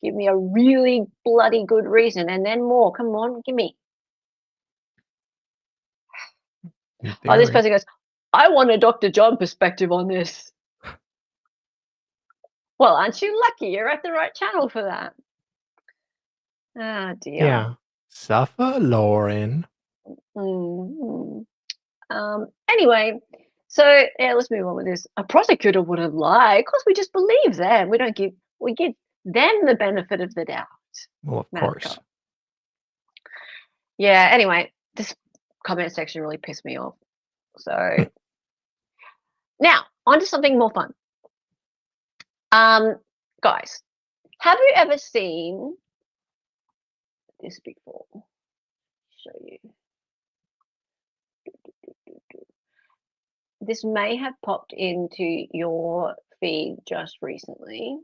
Give me a really bloody good reason, and then more. Come on, give me. Oh, this person goes, I want a Dr. John perspective on this. Well, aren't you lucky? You're at the right channel for that. Oh, dear. Yeah. Suffer, Lauren. Anyway, so yeah, let's move on with this. A prosecutor wouldn't lie. Of course, we just believe them. We give them the benefit of the doubt. Well, of course. Yeah, anyway, this comment section really pissed me off. So now, on to something more fun. Guys, have you ever seen this before? Show you. This may have popped into your feed just recently.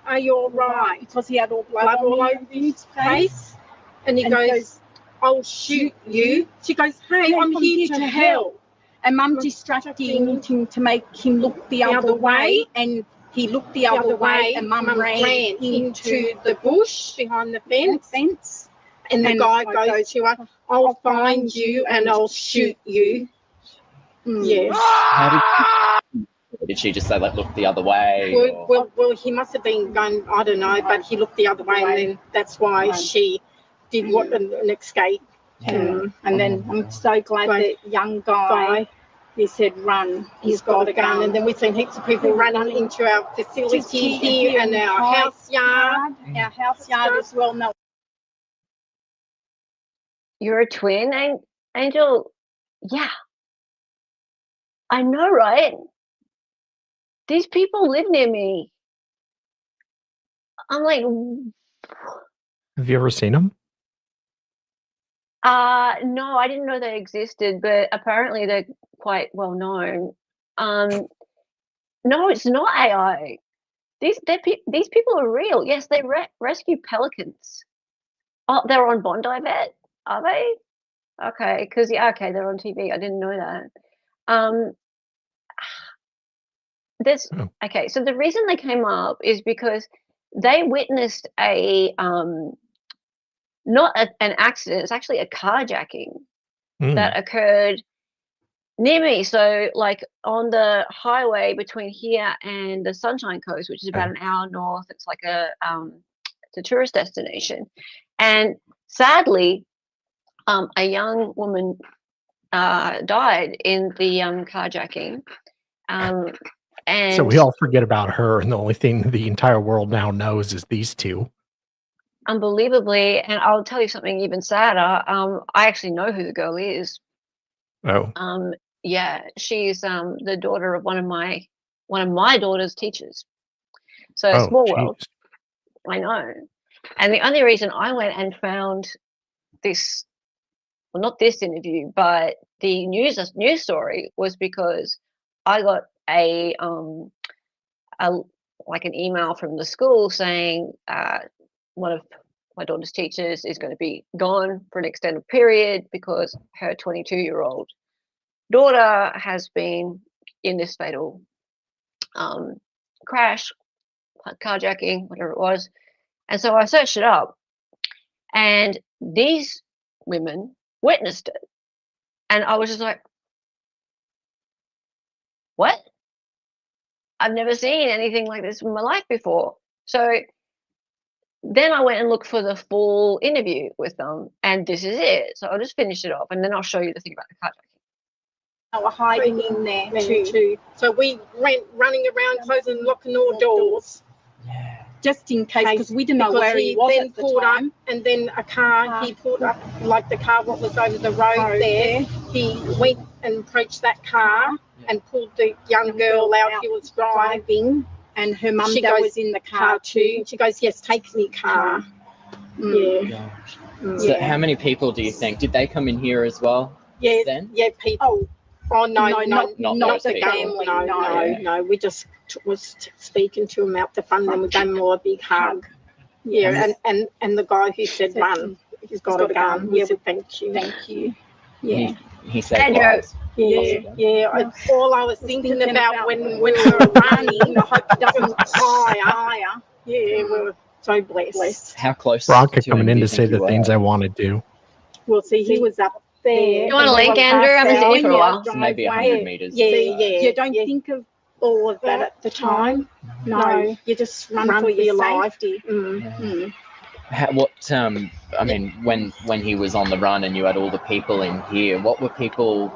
Are you all right? Because he had all blood all over his face. And he goes, I'll shoot you. She goes, hey, I'm here to help. And Mum distracting him to make him look the other way. And he looked the other way, and Mum ran into the bush behind the fence. And the guy goes to her, I'll find you and I'll shoot you. Yes. Did she just say, like, look the other way? Well, he must have been going, I don't know, but he looked the other way, and then that's why she did an escape. And then I'm so glad that young guy, he said, run, he's got a gun. And then we've seen heaps of people run into our facility here and our house yard as well. No. You're a twin, Angel? Yeah. I know, right? These people live near me. I'm like, have you ever seen them? No, I didn't know they existed, but apparently they're quite well known. No, it's not AI. These people are real. Yes, they rescue pelicans. Oh, they're on Bondi Vet, are they? Okay, because they're on TV. I didn't know that. Okay, so the reason they came up is because they witnessed not an accident, it's actually a carjacking that occurred near me. So like on the highway between here and the Sunshine Coast, which is about an hour north, it's like it's a tourist destination. And sadly, a young woman died in the carjacking. And so we all forget about her, and the only thing the entire world now knows is these two. unbelievably, and I'll tell you something even sadder. I actually know who the girl is. Oh, Yeah, she's the daughter of one of my daughter's teachers. So oh, small world. jeez. I know. And the only reason I went and found this, well, not this interview, but the news story was because I got a like an email from the school saying one of my daughter's teachers is going to be gone for an extended period because her 22-year-old daughter has been in this fatal crash, carjacking, whatever it was. And so I searched it up, and these women witnessed it. And I was just like, what? I've never seen anything like this in my life before. So then I went and looked for the full interview with them, and this is it. So I'll just finish it off, and then I'll show you the thing about the carjacking. They were hiding in there too. So we went running around, closing and locking all doors. Just in case, because we didn't know where he was at the time. And then a car, he pulled up, like the car what was over the road there. He went and approached that car and pulled the young girl out he was driving. And her mum was in the car too. She goes, yes, take me car. Yeah. So how many people do you think? Did they come in here as well? Yeah, then? yeah, people. Oh, no, not the people. family, no. We just was speaking to him out the front, and we gave him all a big hug. Yeah, and the guy who said run, he's got a gun. We said thank you. Yeah. He said what? Yeah. All I was thinking about when we were running, I hope it doesn't fire. Yeah, we were so blessed. How close? Bronca to coming him in do to you say think the you things were? I want to do. Well, see, he was up there. You want a link, Andrew? I haven't seen you for a while. So maybe 100 meters. Yeah. You don't think of all of that at the time. No, you just run for your life. What I mean, when he was on the run and you had all the people in here, what were people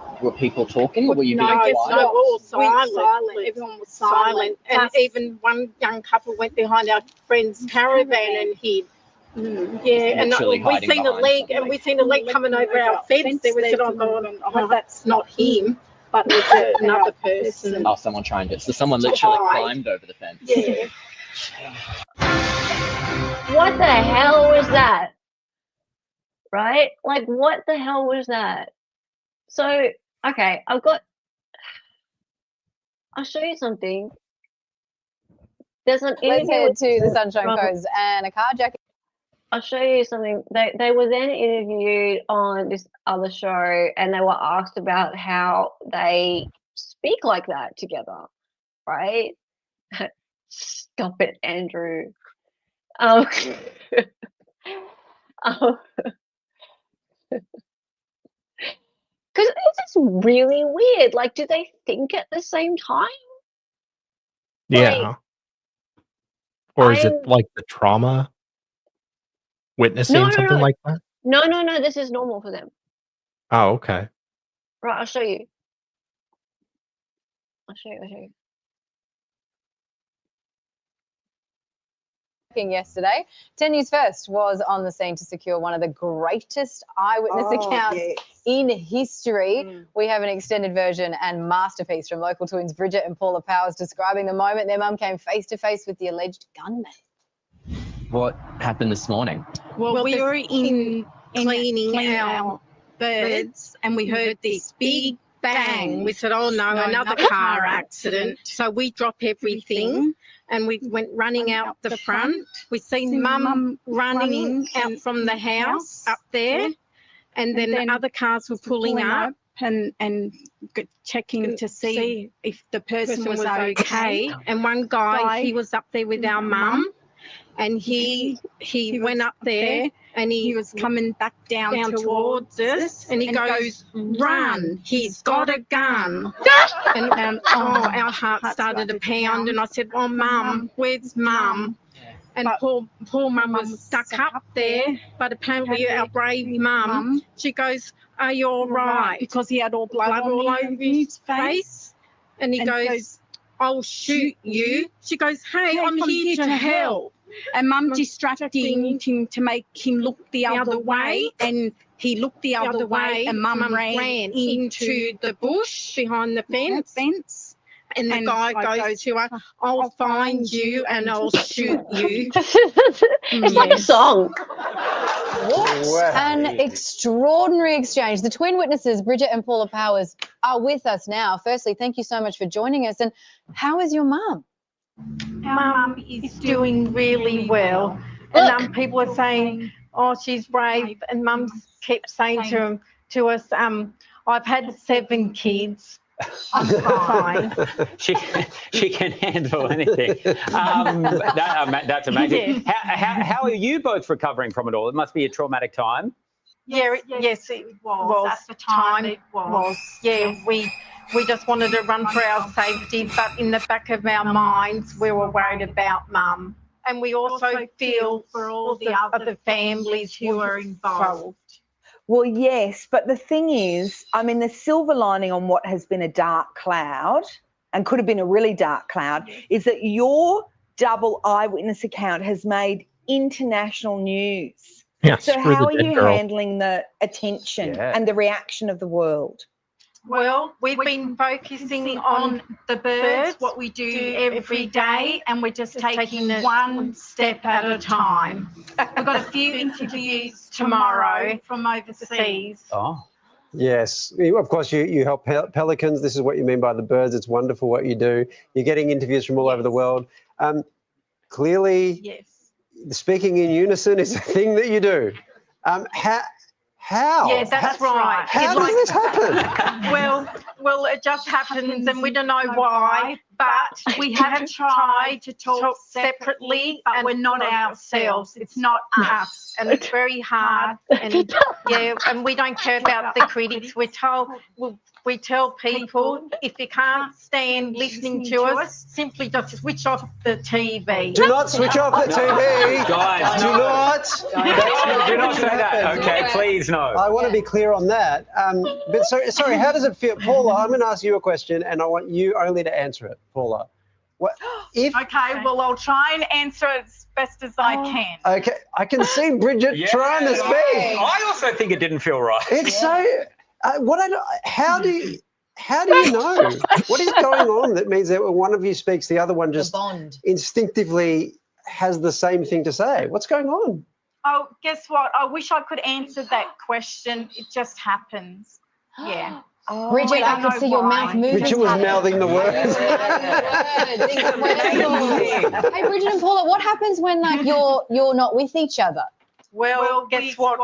talking? Were you being quiet? No, we were all silent. Everyone was silent, and even one young couple went behind our friend's caravan and hid. Yeah, and we seen a leg coming over our fence. There we said, "Oh God, I hope that's not him." But it was another person. Oh, someone trying to. So someone literally climbed over the fence. Yeah. What the hell was that? Right? Like, what the hell was that? So, okay, I'll show you something. There's an Let's interview head to the Sunshine Coast and a carjacking. I'll show you something. They were then interviewed on this other show, and they were asked about how they speak like that together, right? Stop it, Andrew. Because it's really weird. Like, do they think at the same time? Yeah. Or is it like the trauma? Witnessing something like that? No. This is normal for them. Oh, okay. Right, I'll show you. Yesterday, 10 News First was on the scene to secure one of the greatest eyewitness accounts in history. We have an extended version and masterpiece from local twins Bridget and Paula Powers describing the moment their mum came face to face with the alleged gunman. What happened this morning? Well, we were in cleaning our birds, and we heard this big bang. We said, oh no, another car accident. So we dropped everything and we went running out the front. We seen Mum running out from the house up there, and then other cars were pulling up and checking to see if the person was okay. And one guy, he was up there with our mum, and he went up there and he was coming back down towards us, and he goes, run, he's got a gun. And our heart started to pound, and I said, oh, Mum, where's Mum? And poor Mum was stuck up there, but apparently our brave Mum, she goes, are you all right? Because he had all blood all over his face. And he goes, I'll shoot you. She goes, hey, I'm here to help. And Mum distracted him to make him look the other way, and he looked the other way, and Mum ran into the bush behind the fence. And the guy goes to her, "I'll find you and I'll shoot you." It's like a song. What an extraordinary exchange. The twin witnesses, Bridget and Paula Powers, are with us now. Firstly, thank you so much for joining us. And how is your mum? Our mum is doing really well. And people are saying, "Oh, she's brave." And Mum kept saying to us, "I've had 7 kids. I'm fine." She can handle anything. That's amazing. How are you both recovering from it all? It must be a traumatic time. Yes, it was. At the time, it was. Yeah, we just wanted to run for our safety, but in the back of our minds, we were worried about Mum. And we also feel for all the other families who are involved. Well, yes, but the thing is, I mean, the silver lining on what has been a dark cloud, and could have been a really dark cloud, is that your double eyewitness account has made international news. Yeah, so screw how the are dead you girl. handling the attention and the reaction of the world? Well, we've been focusing on the birds, what we do every day, and we're just taking it one step at a time. We've got a few interviews tomorrow from overseas. Oh. Yes, of course you help pelicans. This is what you mean by the birds. It's wonderful what you do. You're getting interviews from all over the world. Clearly, speaking in unison is a thing that you do. How? Yeah, that's right. How does this happen? Well, it just happens, and we don't know why. But we have tried to talk separately, but we're not ourselves. It's not us, and it's very hard. And and we don't care about the critics. We tell people, if you can't stand listening to us, simply just switch off the TV. Do not switch off the TV. Guys, do not say that. Okay, please no. I want to be clear on that. But sorry, how does it feel? Paula, I'm going to ask you a question, and I want you only to answer it. Paula. Okay, well, I'll try and answer it as best as I can. Okay, I can see Bridget trying to speak. I also think it didn't feel right. It's so... how do you know what is going on that means that when one of you speaks, the other one just instinctively has the same thing to say? What's going on? Oh, guess what? I wish I could answer that question. It just happens. Yeah. Bridget, I can see your mouth moving. Bridget was mouthing the words. Hey, Bridget and Paula, what happens when you're not with each other? Well, guess what?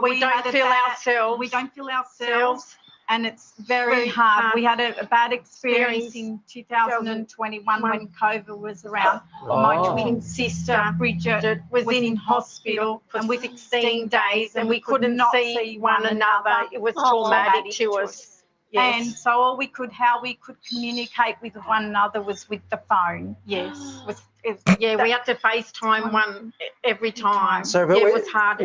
We don't feel ourselves. We don't feel ourselves, and it's very hard. We had a bad experience in 2021 when COVID was around. My twin sister, Bridget, was in hospital for 16 days, and we couldn't see one another. It was traumatic to us. And so how we could communicate with one another was with the phone. Yes. We had to FaceTime one every time. So, it was hard. I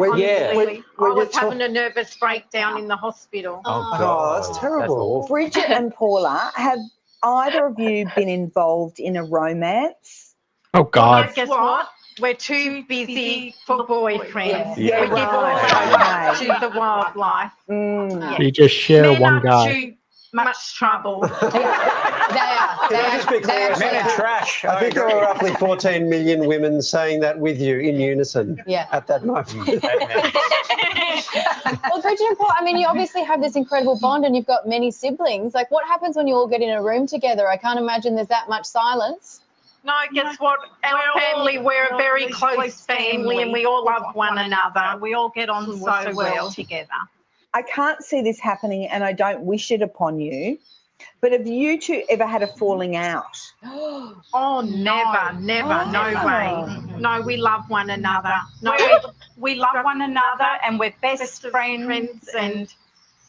was having a nervous breakdown in the hospital. Oh, that's terrible. Bridget and Paula, have either of you been involved in a romance? Oh, God. Well, guess what? We're too busy for boyfriends. We give right. to the wildlife. You just share Men one are guy. too much trouble. They are. Men are trash. I think there were roughly 14 million women saying that with you in unison at that moment. Well, Bridget and Paul, I mean, you obviously have this incredible bond and you've got many siblings. Like, what happens when you all get in a room together? I can't imagine there's that much silence. No, guess what? Our family, we're a very close family, and we all love one another. We all get on so well together. I can't see this happening, and I don't wish it upon you, but have you two ever had a falling out? Oh, never, no way. No, we love one another. No, we love one another, and we're best friends, and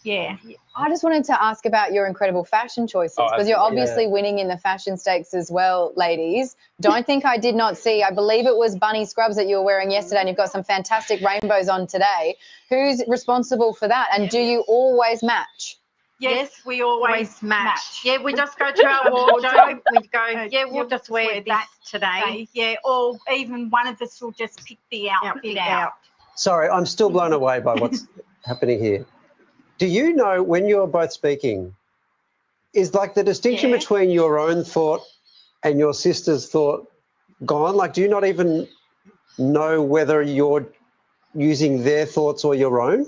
yeah. I just wanted to ask about your incredible fashion choices, because you're obviously winning in the fashion stakes as well, ladies. Don't think I did not see, I believe it was bunny scrubs that you were wearing yesterday, and you've got some fantastic rainbows on today. Who's responsible for that, and do you always match? Yes, we always match. Yeah, we just go to our wardrobe. We go, yeah, we'll just wear that today. Yeah, or even one of us will just pick the outfit out. Sorry, I'm still blown away by what's happening here. Do you know when you're both speaking, is like the distinction between your own thought and your sister's thought gone? Like, do you not even know whether you're using their thoughts or your own?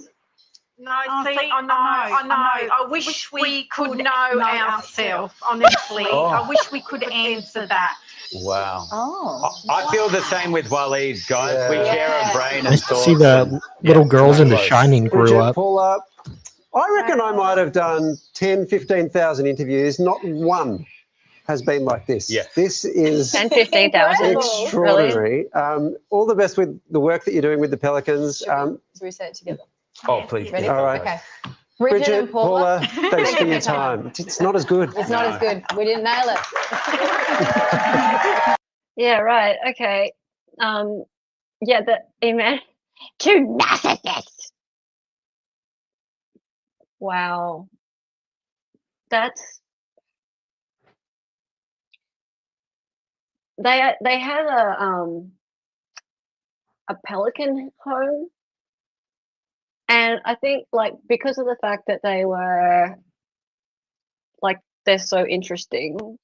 No, I know. I wish we could know ourselves, honestly. I wish we could answer that. Wow. Oh. I feel the same with Waleed, guys. We share a brain and Nice to thoughts. see the little girls in The Shining grew Bridget, up. pull up. I reckon I might have done 10, 15,000 interviews. Not one has been like this. Yeah. This is 10, 15,000. extraordinary. All the best with the work that you're doing with the Pelicans. Should we say it together? Oh, please. Ready? All right. Okay. Bridget, and Paula. thanks for your time. It's not as good. It's not as good. We didn't nail it. Yeah, right. Okay. Yeah, the email to narcissists. Wow. That's they had a pelican home, and I think like because of the fact that they were like they're so interesting,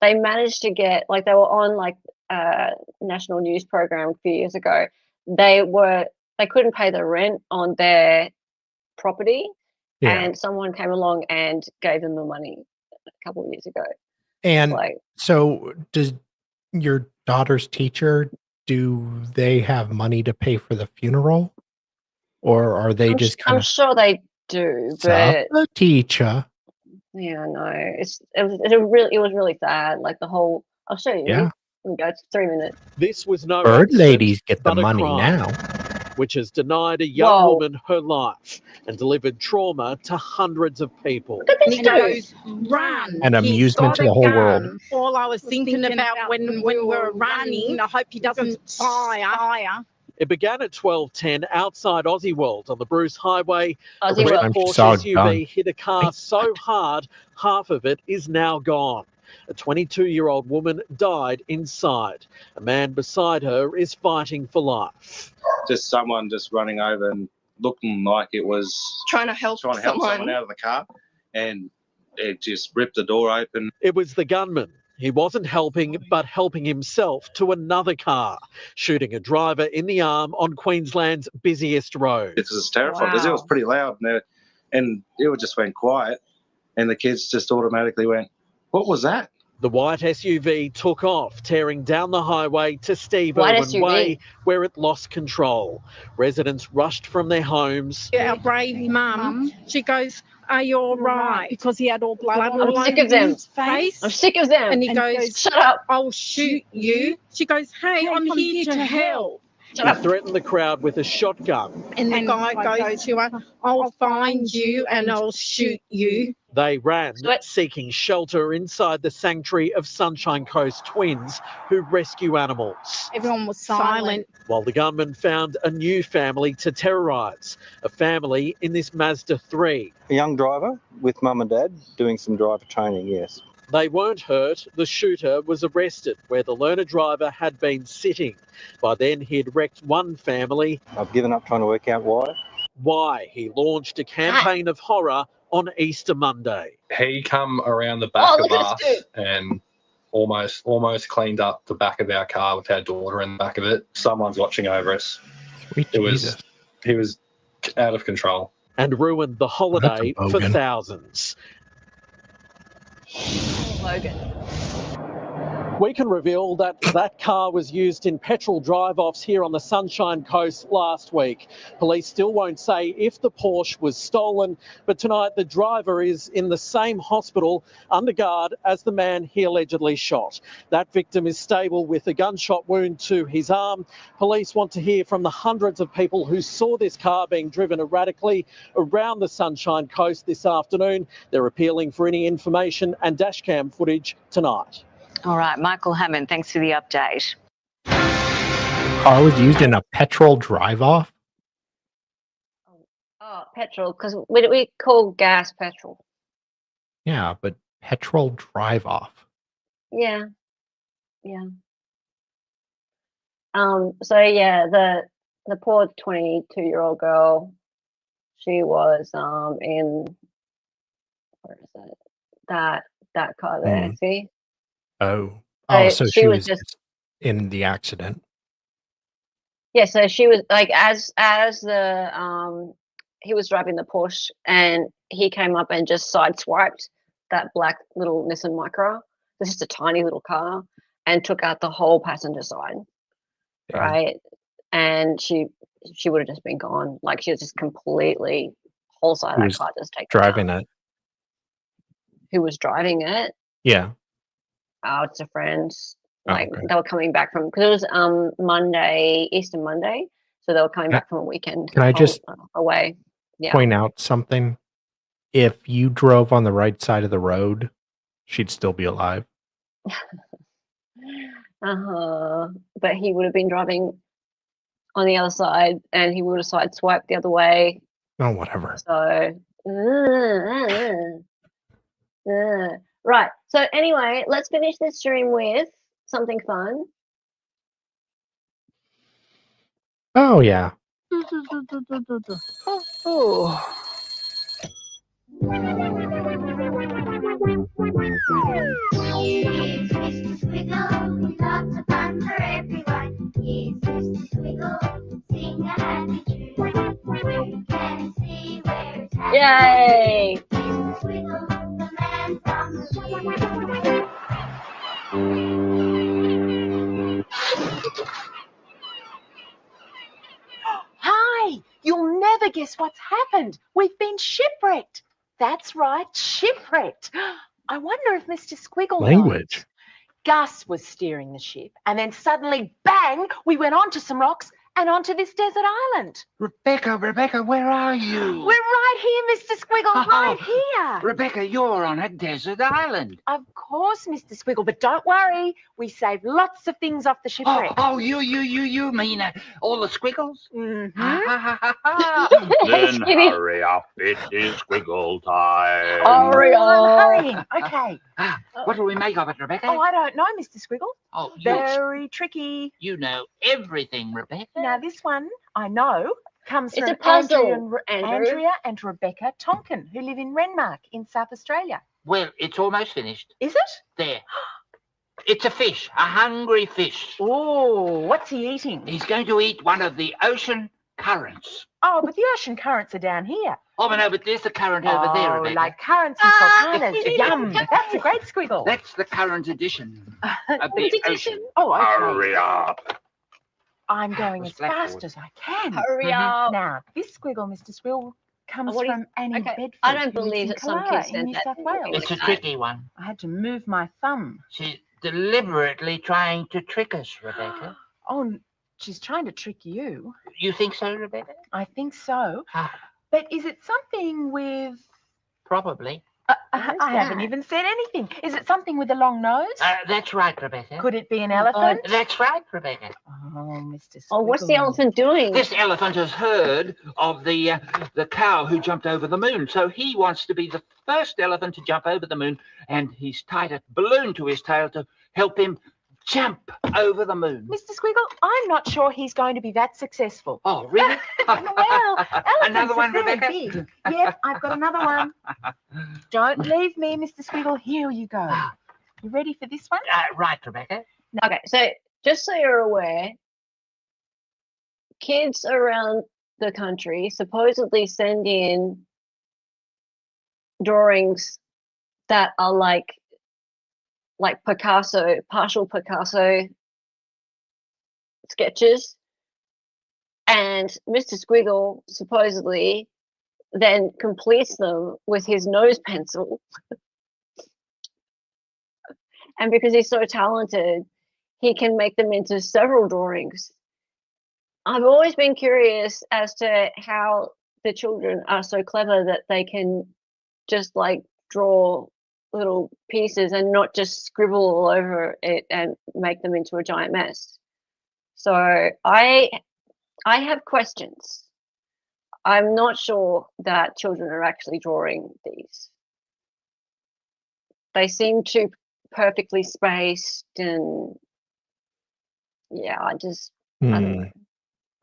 they managed to get like they were on like a national news program a few years ago. They couldn't pay the rent on their property, and someone came along and gave them the money a couple of years ago. And Like, so does your daughter's teacher, do they have money to pay for the funeral? Or are they just kind I'm of sure they do, but the teacher? yeah, no, it was really sad. Like the whole, I'll show you. Yeah. Here we go. It's 3 minutes. This was no Bird accident, ladies get the but a money crime, now. which has denied a young woman her life and delivered trauma to hundreds of people. And he goes, run. An He's amusement got to the a whole gun. world. All I was thinking about when we were running, I hope he doesn't fire. It began at 12:10 outside Aussie World on the Bruce Highway. A Aussie red World. She saw Porsche it done. SUV hit a car so hard, half of it is now gone. A 22-year-old woman died inside. A man beside her is fighting for life. Just someone just running over and looking like it was trying to help someone out of the car, and it just ripped the door open. It was the gunman. He wasn't helping, but helping himself to another car, shooting a driver in the arm on Queensland's busiest road. It was terrifying because it was pretty loud, and it just went quiet, and the kids just automatically went, "What was that?" The white SUV took off, tearing down the highway to Steve White Irwin SUV. Way, where it lost control. Residents rushed from their homes. Our brave mum, she goes, are you all right? Because he had all blood I'm all sick over of them. his face. I'm sick of them. And he goes, shut up. I'll shoot you. She goes, hey, I'm here to help. He threatened the crowd with a shotgun. And the guy goes to her, I'll find you and I'll shoot you. They ran, seeking shelter inside the sanctuary of Sunshine Coast twins who rescue animals. Everyone was silent. While the gunman found a new family to terrorise, a family in this Mazda 3. A young driver with mum and dad doing some driver training, yes. They weren't hurt. The shooter was arrested where the learner driver had been sitting. By then, he'd wrecked one family. I've given up trying to work out why. He launched a campaign of horror on Easter Monday. He come around the back of us and almost cleaned up the back of our car with our daughter in the back of it. Someone's watching over us. He was out of control. And ruined the holiday for thousands. Logan. We can reveal that that car was used in petrol drive-offs here on the Sunshine Coast last week. Police still won't say if the Porsche was stolen, but tonight the driver is in the same hospital under guard as the man he allegedly shot. That victim is stable with a gunshot wound to his arm. Police want to hear from the hundreds of people who saw this car being driven erratically around the Sunshine Coast this afternoon. They're appealing for any information and dashcam footage tonight. All right, Michael Hammond, thanks for the update. Car was used in a petrol drive-off? Oh, petrol, because we call gas petrol. Yeah, but petrol drive off. Yeah. Yeah. So yeah, the poor 22-year-old girl, she was in, where is it? That car there, Mm. see? Oh. So So she she was was just just in the accident. yeah, so she was like as the he was driving the Porsche and he came up and just sideswiped that black little Nissan Micra. It's just a tiny little car and took out the whole passenger side, Damn. right? And she would have just been gone. Like she was just completely whole side of Who that was car just taken driving out. it? Who was driving it? Yeah. Oh, it's a friend. Oh, Like okay. they were coming back from because it was Monday, Easter Monday, so they were coming Can- back from a weekend Can I just away. Yeah. point out something? If you drove on the right side of the road, she'd still be alive. But he would have been driving on the other side, and he would have sideswiped the other way. Oh, whatever. So, right. So anyway, let's finish this stream with something fun. Oh, yeah. Oh. Here's Mr. Squiggle, lots of fun for everyone. Here's Mr. Squiggle, sing a happy tune. You can see where it's happening. Yay! Mr. Squiggle, the man from the Hi! You'll never guess what's happened. We've been shipwrecked. That's right, shipwrecked. I wonder if Mr. Squiggle knows. Language. Gus was steering the ship, and then suddenly, bang, we went onto some rocks and onto this desert island. Rebecca, where are you? We're right here, Mr. Squiggle, right here. Rebecca, you're on a desert island. Of course, Mr. Squiggle, but don't worry. We saved lots of things off the shipwreck. You mean all the squiggles? Then hurry up, it is squiggle time. Hurry I'm up. hurrying. Okay. What do we make of it, Rebecca? Oh, I don't know, Mr. Squiggle. Oh, Very tricky. you know everything, Rebecca. Now, this one, I know, comes It's from a puzzle, Andrea Andrew. and Rebecca Tonkin, who live in Renmark in South Australia. Well, it's almost finished. Is it? There. It's a fish, a hungry fish. Oh, what's he eating? He's going to eat one of the ocean currents. Oh, but the ocean currents are down here. Oh, but no, but there's the current over there, Oh, Rebecca. like currants and sultanas. Yum. That's a great squiggle. That's the current edition of Which the edition? ocean. Oh, okay. Hurry up. I'm going What's as Blackboard? fast as I can. Hurry up. Now, this squiggle, Mr. Squiggle, comes What is- from Annie okay, Bedford. I don't who lives believe in that some Carrara kids in sent New that South to Wales. me. It's a tricky one. I had to move my thumb. She's deliberately trying to trick us, Rebecca. Oh, she's trying to trick you. You think so, Rebecca? I think so. Ah, But is it something with... probably. I haven't even said anything. Is it something with a long nose? That's right, Rebecca. Could it be an elephant? That's right, Rebecca. Oh, Mr. Oh, what's the Squiggle. elephant doing? This elephant has heard of the cow who jumped over the moon, so he wants to be the first elephant to jump over the moon, and he's tied a balloon to his tail to help him jump over the moon. Mr. Squiggle, I'm not sure he's going to be that successful. Oh, really? Well, Another one, elephants are very Rebecca? big. Yep, I've got another one. Don't leave me, Mr. Squiggle. Here you go. You ready for this one? Right, Rebecca. Okay, so just so you're aware, kids around the country supposedly send in drawings that are like Picasso, partial Picasso sketches, and Mr. Squiggle supposedly then completes them with his nose pencil. And because he's so talented, he can make them into several drawings. I've always been curious as to how the children are so clever that they can just like draw little pieces and not just scribble all over it and make them into a giant mess. So I have questions. I'm not sure that children are actually drawing these. They seem too perfectly spaced, and yeah, I don't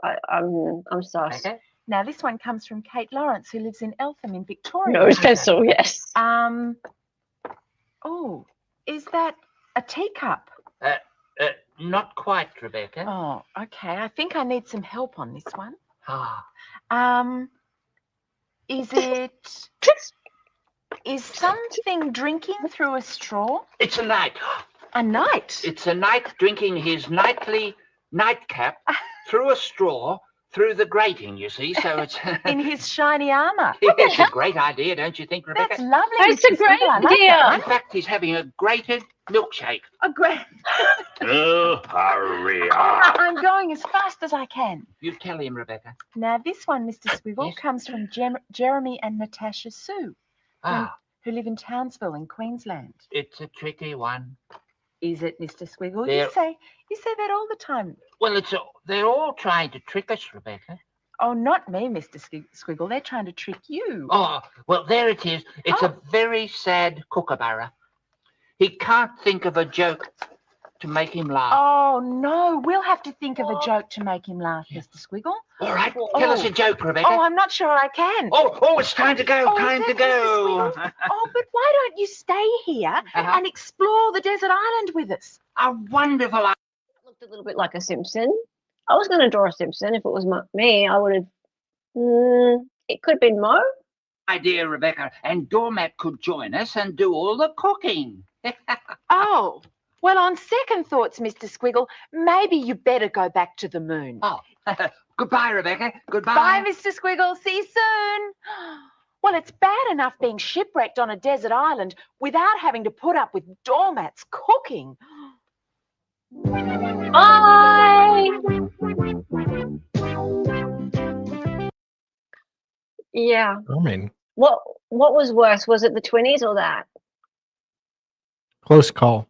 know. I'm sus. Okay. Now this one comes from Kate Lawrence, who lives in Eltham in Victoria. Nose pencil, yes. Oh, is that a teacup? Not quite, Rebecca. Oh, okay. I think I need some help on this one. Ah. Is something drinking through a straw? It's a knight. A knight? It's a knight drinking his nightly nightcap through a straw through the grating, you see, so it's... In his shiny armour. It's a great idea, don't you think, Rebecca? That's lovely. It's a great idea. In fact, he's having a grated milkshake. A great... Oh, hurry I'm going as fast as I can. You tell him, Rebecca. Now, this one, Mr. Squiggle, comes from Jeremy and Natasha Sue, who live in Townsville in Queensland. It's a tricky one. Is it, Mr. Squiggle? They're- You say that all the time. Well, they're all trying to trick us, Rebecca. Oh, not me, Mr. Squiggle. They're trying to trick you. Oh, well, there it is. It's a very sad kookaburra. He can't think of a joke to make him laugh. Oh, no. We'll have to think of a joke to make him laugh, Mr. Squiggle. All right, tell us a joke, Rebecca. Oh, I'm not sure I can. Oh, it's time to go. Oh, Time is to it, go. Mr. Squiggle? Oh, but why don't you stay here and explore the desert island with us? A wonderful idea. It looked a little bit like a Simpson. I was going to draw a Simpson. If it was me, I would have... it could have been Mo. Idea, Rebecca. And Doormat could join us and do all the cooking. Oh, well, on second thoughts, Mr. Squiggle, maybe you better go back to the moon. Oh, goodbye, Rebecca. Goodbye. Bye, Mr. Squiggle. See you soon. Well, it's bad enough being shipwrecked on a desert island without having to put up with Doormat's cooking. Bye. Yeah. I mean, What was worse? Was it the 20s or that? close call.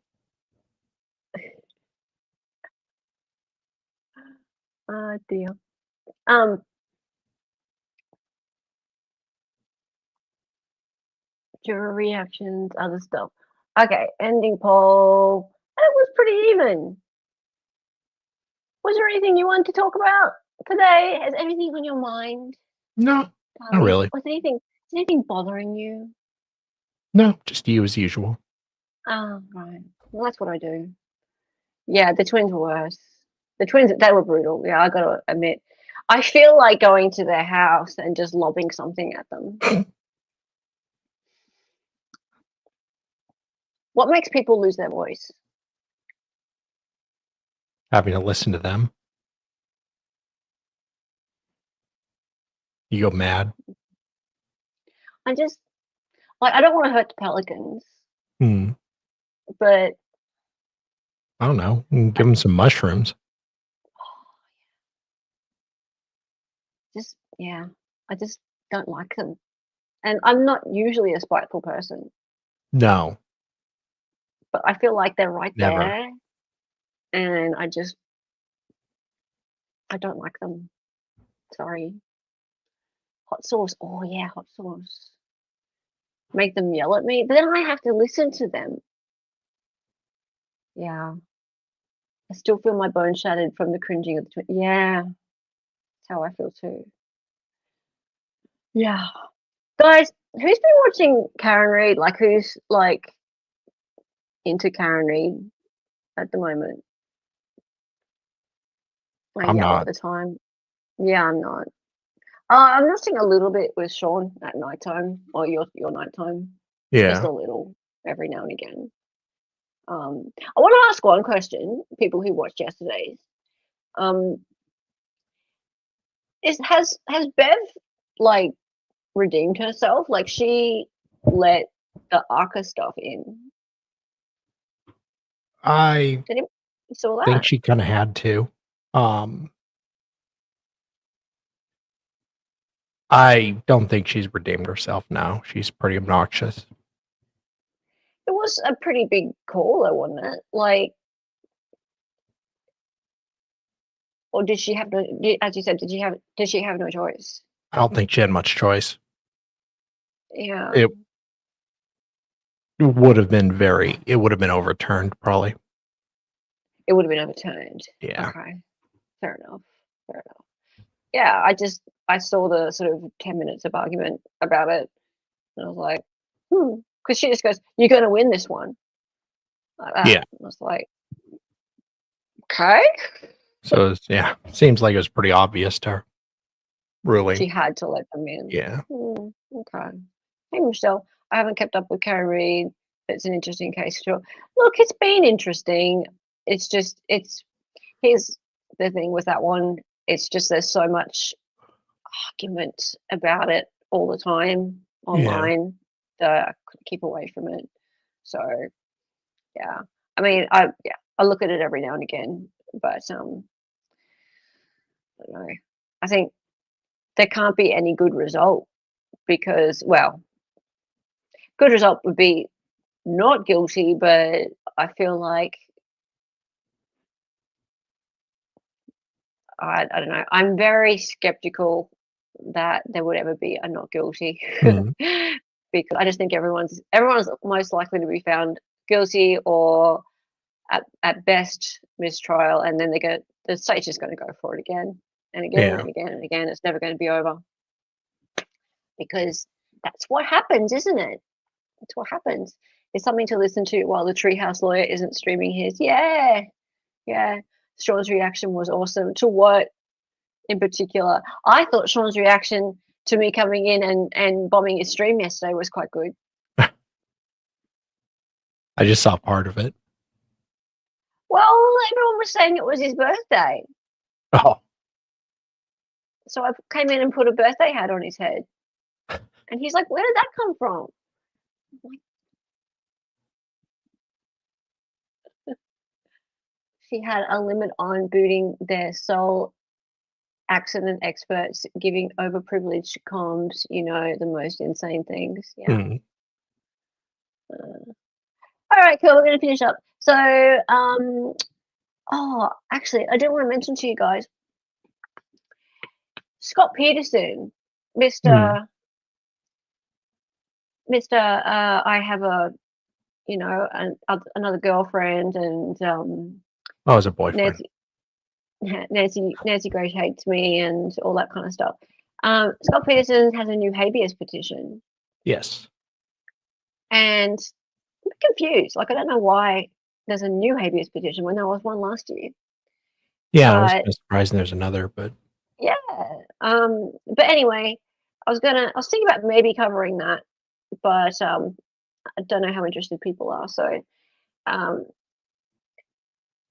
Oh dear. Jury reactions, other stuff. Okay, ending poll. It was pretty even. Was there anything you wanted to talk about today? Has anything on your mind? No, not really. Was anything bothering you? No, just you as usual. Oh, right. Well, that's what I do. Yeah, the twins were worse. The twins, they were brutal. Yeah, I got to admit. I feel like going to their house and just lobbing something at them. What makes people lose their voice? Having to listen to them. You go mad. I just, like, I don't want to hurt the Pelicans, but I don't know. You can give them some mushrooms. yeah, I just don't like them. And I'm not usually a spiteful person, No, but I feel like they're right never. there. And I don't like them. Sorry. Hot sauce. Oh, yeah, hot sauce. Make them yell at me. But then I have to listen to them. Yeah. I still feel my bones shattered from the cringing of the twins. Yeah. That's how I feel too. Yeah. Guys, who's been watching Karen Reid? Like, who's, like, into Karen Reid at the moment? I I'm yell not. at the time. Yeah, I'm not. I'm watching a little bit with Sean at nighttime, or your nighttime. Just Yeah. a little, every now and again. I want to ask one question, people who watched yesterday's. Has Bev, like, redeemed herself? Like, she let the Arca stuff in. I Did you saw that? think she kind of had to. I don't think she's redeemed herself now. She's pretty obnoxious. It was a pretty big call, though, wasn't it? Like, or did she have no? As you said, did she have no choice? I don't think she had much choice. Yeah. It would have been it would have been overturned probably. It would have been overturned. Yeah. Okay. Fair enough. Fair enough. Yeah, I saw the sort of 10 minutes of argument about it, and I was like, because she just goes, "You're going to win this one." Like that. Yeah. And I was like, okay. So seems like it was pretty obvious to her. Really. She had to let them in. Yeah. Okay. Hey, Michelle. I haven't kept up with Karen Reid. It's an interesting case. Sure. Look, it's been interesting. It's just, here's the thing with that one. It's just there's so much argument about it all the time online that I couldn't keep away from it. So, yeah. I mean, I look at it every now and again, but I don't know. I think there can't be any good result because, well, good result would be not guilty, but I feel like I don't know. I'm very skeptical that there would ever be a not guilty because I just think everyone's most likely to be found guilty or at best mistrial, and then the state's just going to go for it again and again and again and again. It's never going to be over because that's what happens, isn't it? That's what happens. It's something to listen to while the Treehouse lawyer isn't streaming his. Yeah. Sean's reaction was awesome. To what in particular? I thought Sean's reaction to me coming in and bombing his stream yesterday was quite good. I just saw part of it. Well, everyone was saying it was his birthday. Oh. So I came in and put a birthday hat on his head. And he's like, where did that come from? She had a limit on booting their sole accident experts, giving overprivileged comms, the most insane things. Yeah. All right, cool. We're going to finish up. So, actually, I do want to mention to you guys, Scott Peterson, Mr. I have another girlfriend and as a boyfriend. Nancy Grace hates me and all that kind of stuff. Scott Peterson has a new habeas petition. Yes. And I'm confused. Like, I don't know why there's a new habeas petition when there was one last year. Yeah, I was kind of surprised there's another, but yeah. But anyway, I was thinking about maybe covering that, but I don't know how interested people are. So,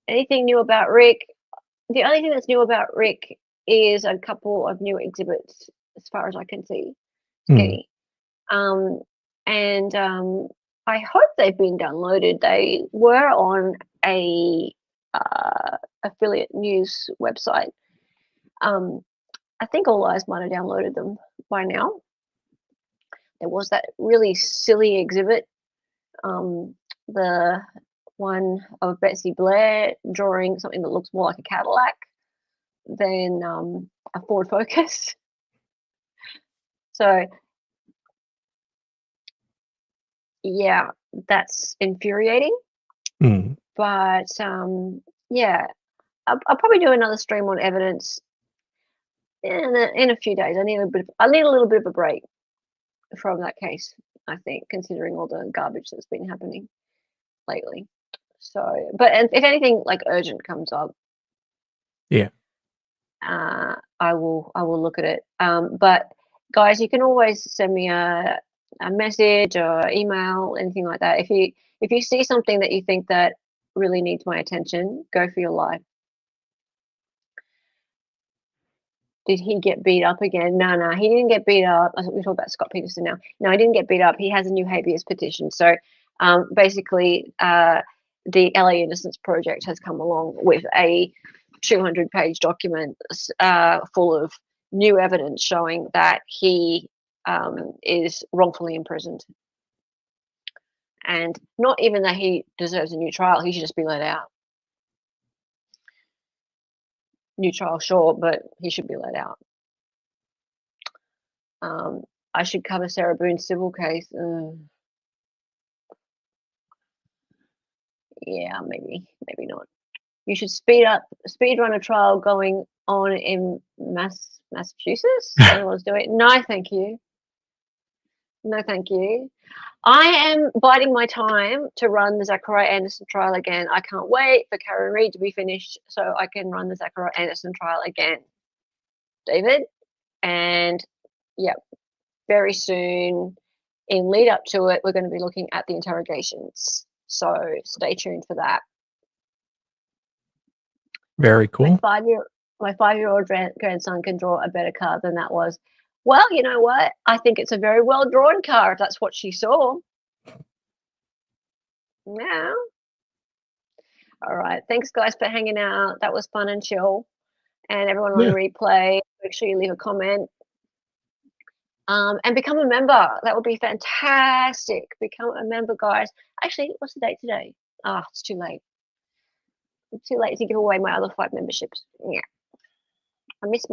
anything new about Rick? The only thing that's new about Rick is a couple of new exhibits, as far as I can see. Skinny. I hope they've been downloaded. They were on a affiliate news website. I think All Eyes might have downloaded them by now. There was that really silly exhibit, the one of Betsy Blair drawing something that looks more like a Cadillac than a Ford Focus. So, yeah, that's infuriating. But yeah, I'll probably do another stream on evidence in a few days. I need a little bit of a break from that case, I think, considering all the garbage that's been happening lately. So, but if anything like urgent comes up, I will look at it. But guys, you can always send me a message or email, anything like that. If you see something that you think that really needs my attention, go for your life. Did he get beat up again? No, he didn't get beat up. We talk about Scott Peterson now. No, he didn't get beat up. He has a new habeas petition. So basically, the LA Innocence Project has come along with a 200-page document full of new evidence showing that he is wrongfully imprisoned. And not even that he deserves a new trial. He should just be let out. New trial, sure, but he should be let out. I should cover Sarah Boone's civil case. Yeah, maybe not. You should speed run a trial going on in Massachusetts. Anyone's doing it? No, thank you. No, thank you. I am biding my time to run the Zachariah Anderson trial again. I can't wait for Karen Reid to be finished so I can run the Zachariah Anderson trial again, David. And yeah, very soon, in lead up to it, we're going to be looking at the interrogations. So stay tuned for that. Very cool. My five-year-old grandson can draw a better card than that was. Well, you know what? I think it's a very well-drawn card, if that's what she saw. Yeah. All right. Thanks, guys, for hanging out. That was fun and chill. And everyone on the replay, make sure you leave a comment. And become a member. That would be fantastic. Become a member, guys. Actually, what's the date today? Ah, it's too late. It's too late to give away my other 5 memberships. Yeah. I miss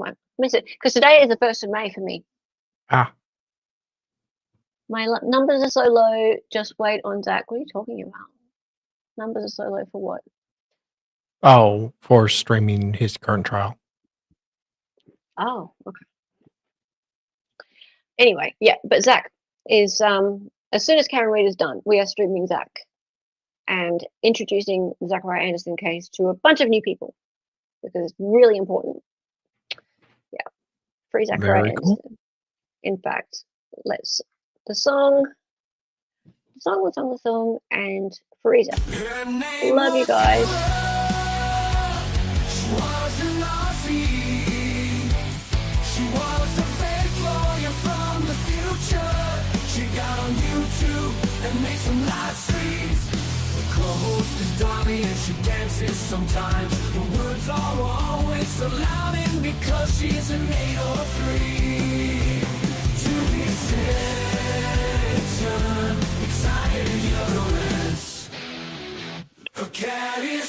it because today is the 1st of May for me. Ah. My numbers are so low. Just wait on Zach. What are you talking about? Numbers are so low for what? Oh, for streaming his current trial. Oh, okay. Anyway, yeah, but Zach is as soon as Karen Reid is done, we are streaming Zach and introducing the Zachariah Anderson case to a bunch of new people because it's really important. Yeah, free Zachariah Anderson. Cool. In fact, let's the song, and free Zach. Love you guys. And make some live streams. The co-host is Dami and she dances sometimes. The words are always so loud and because she's an 803. To the attention, excited utterance. A cat is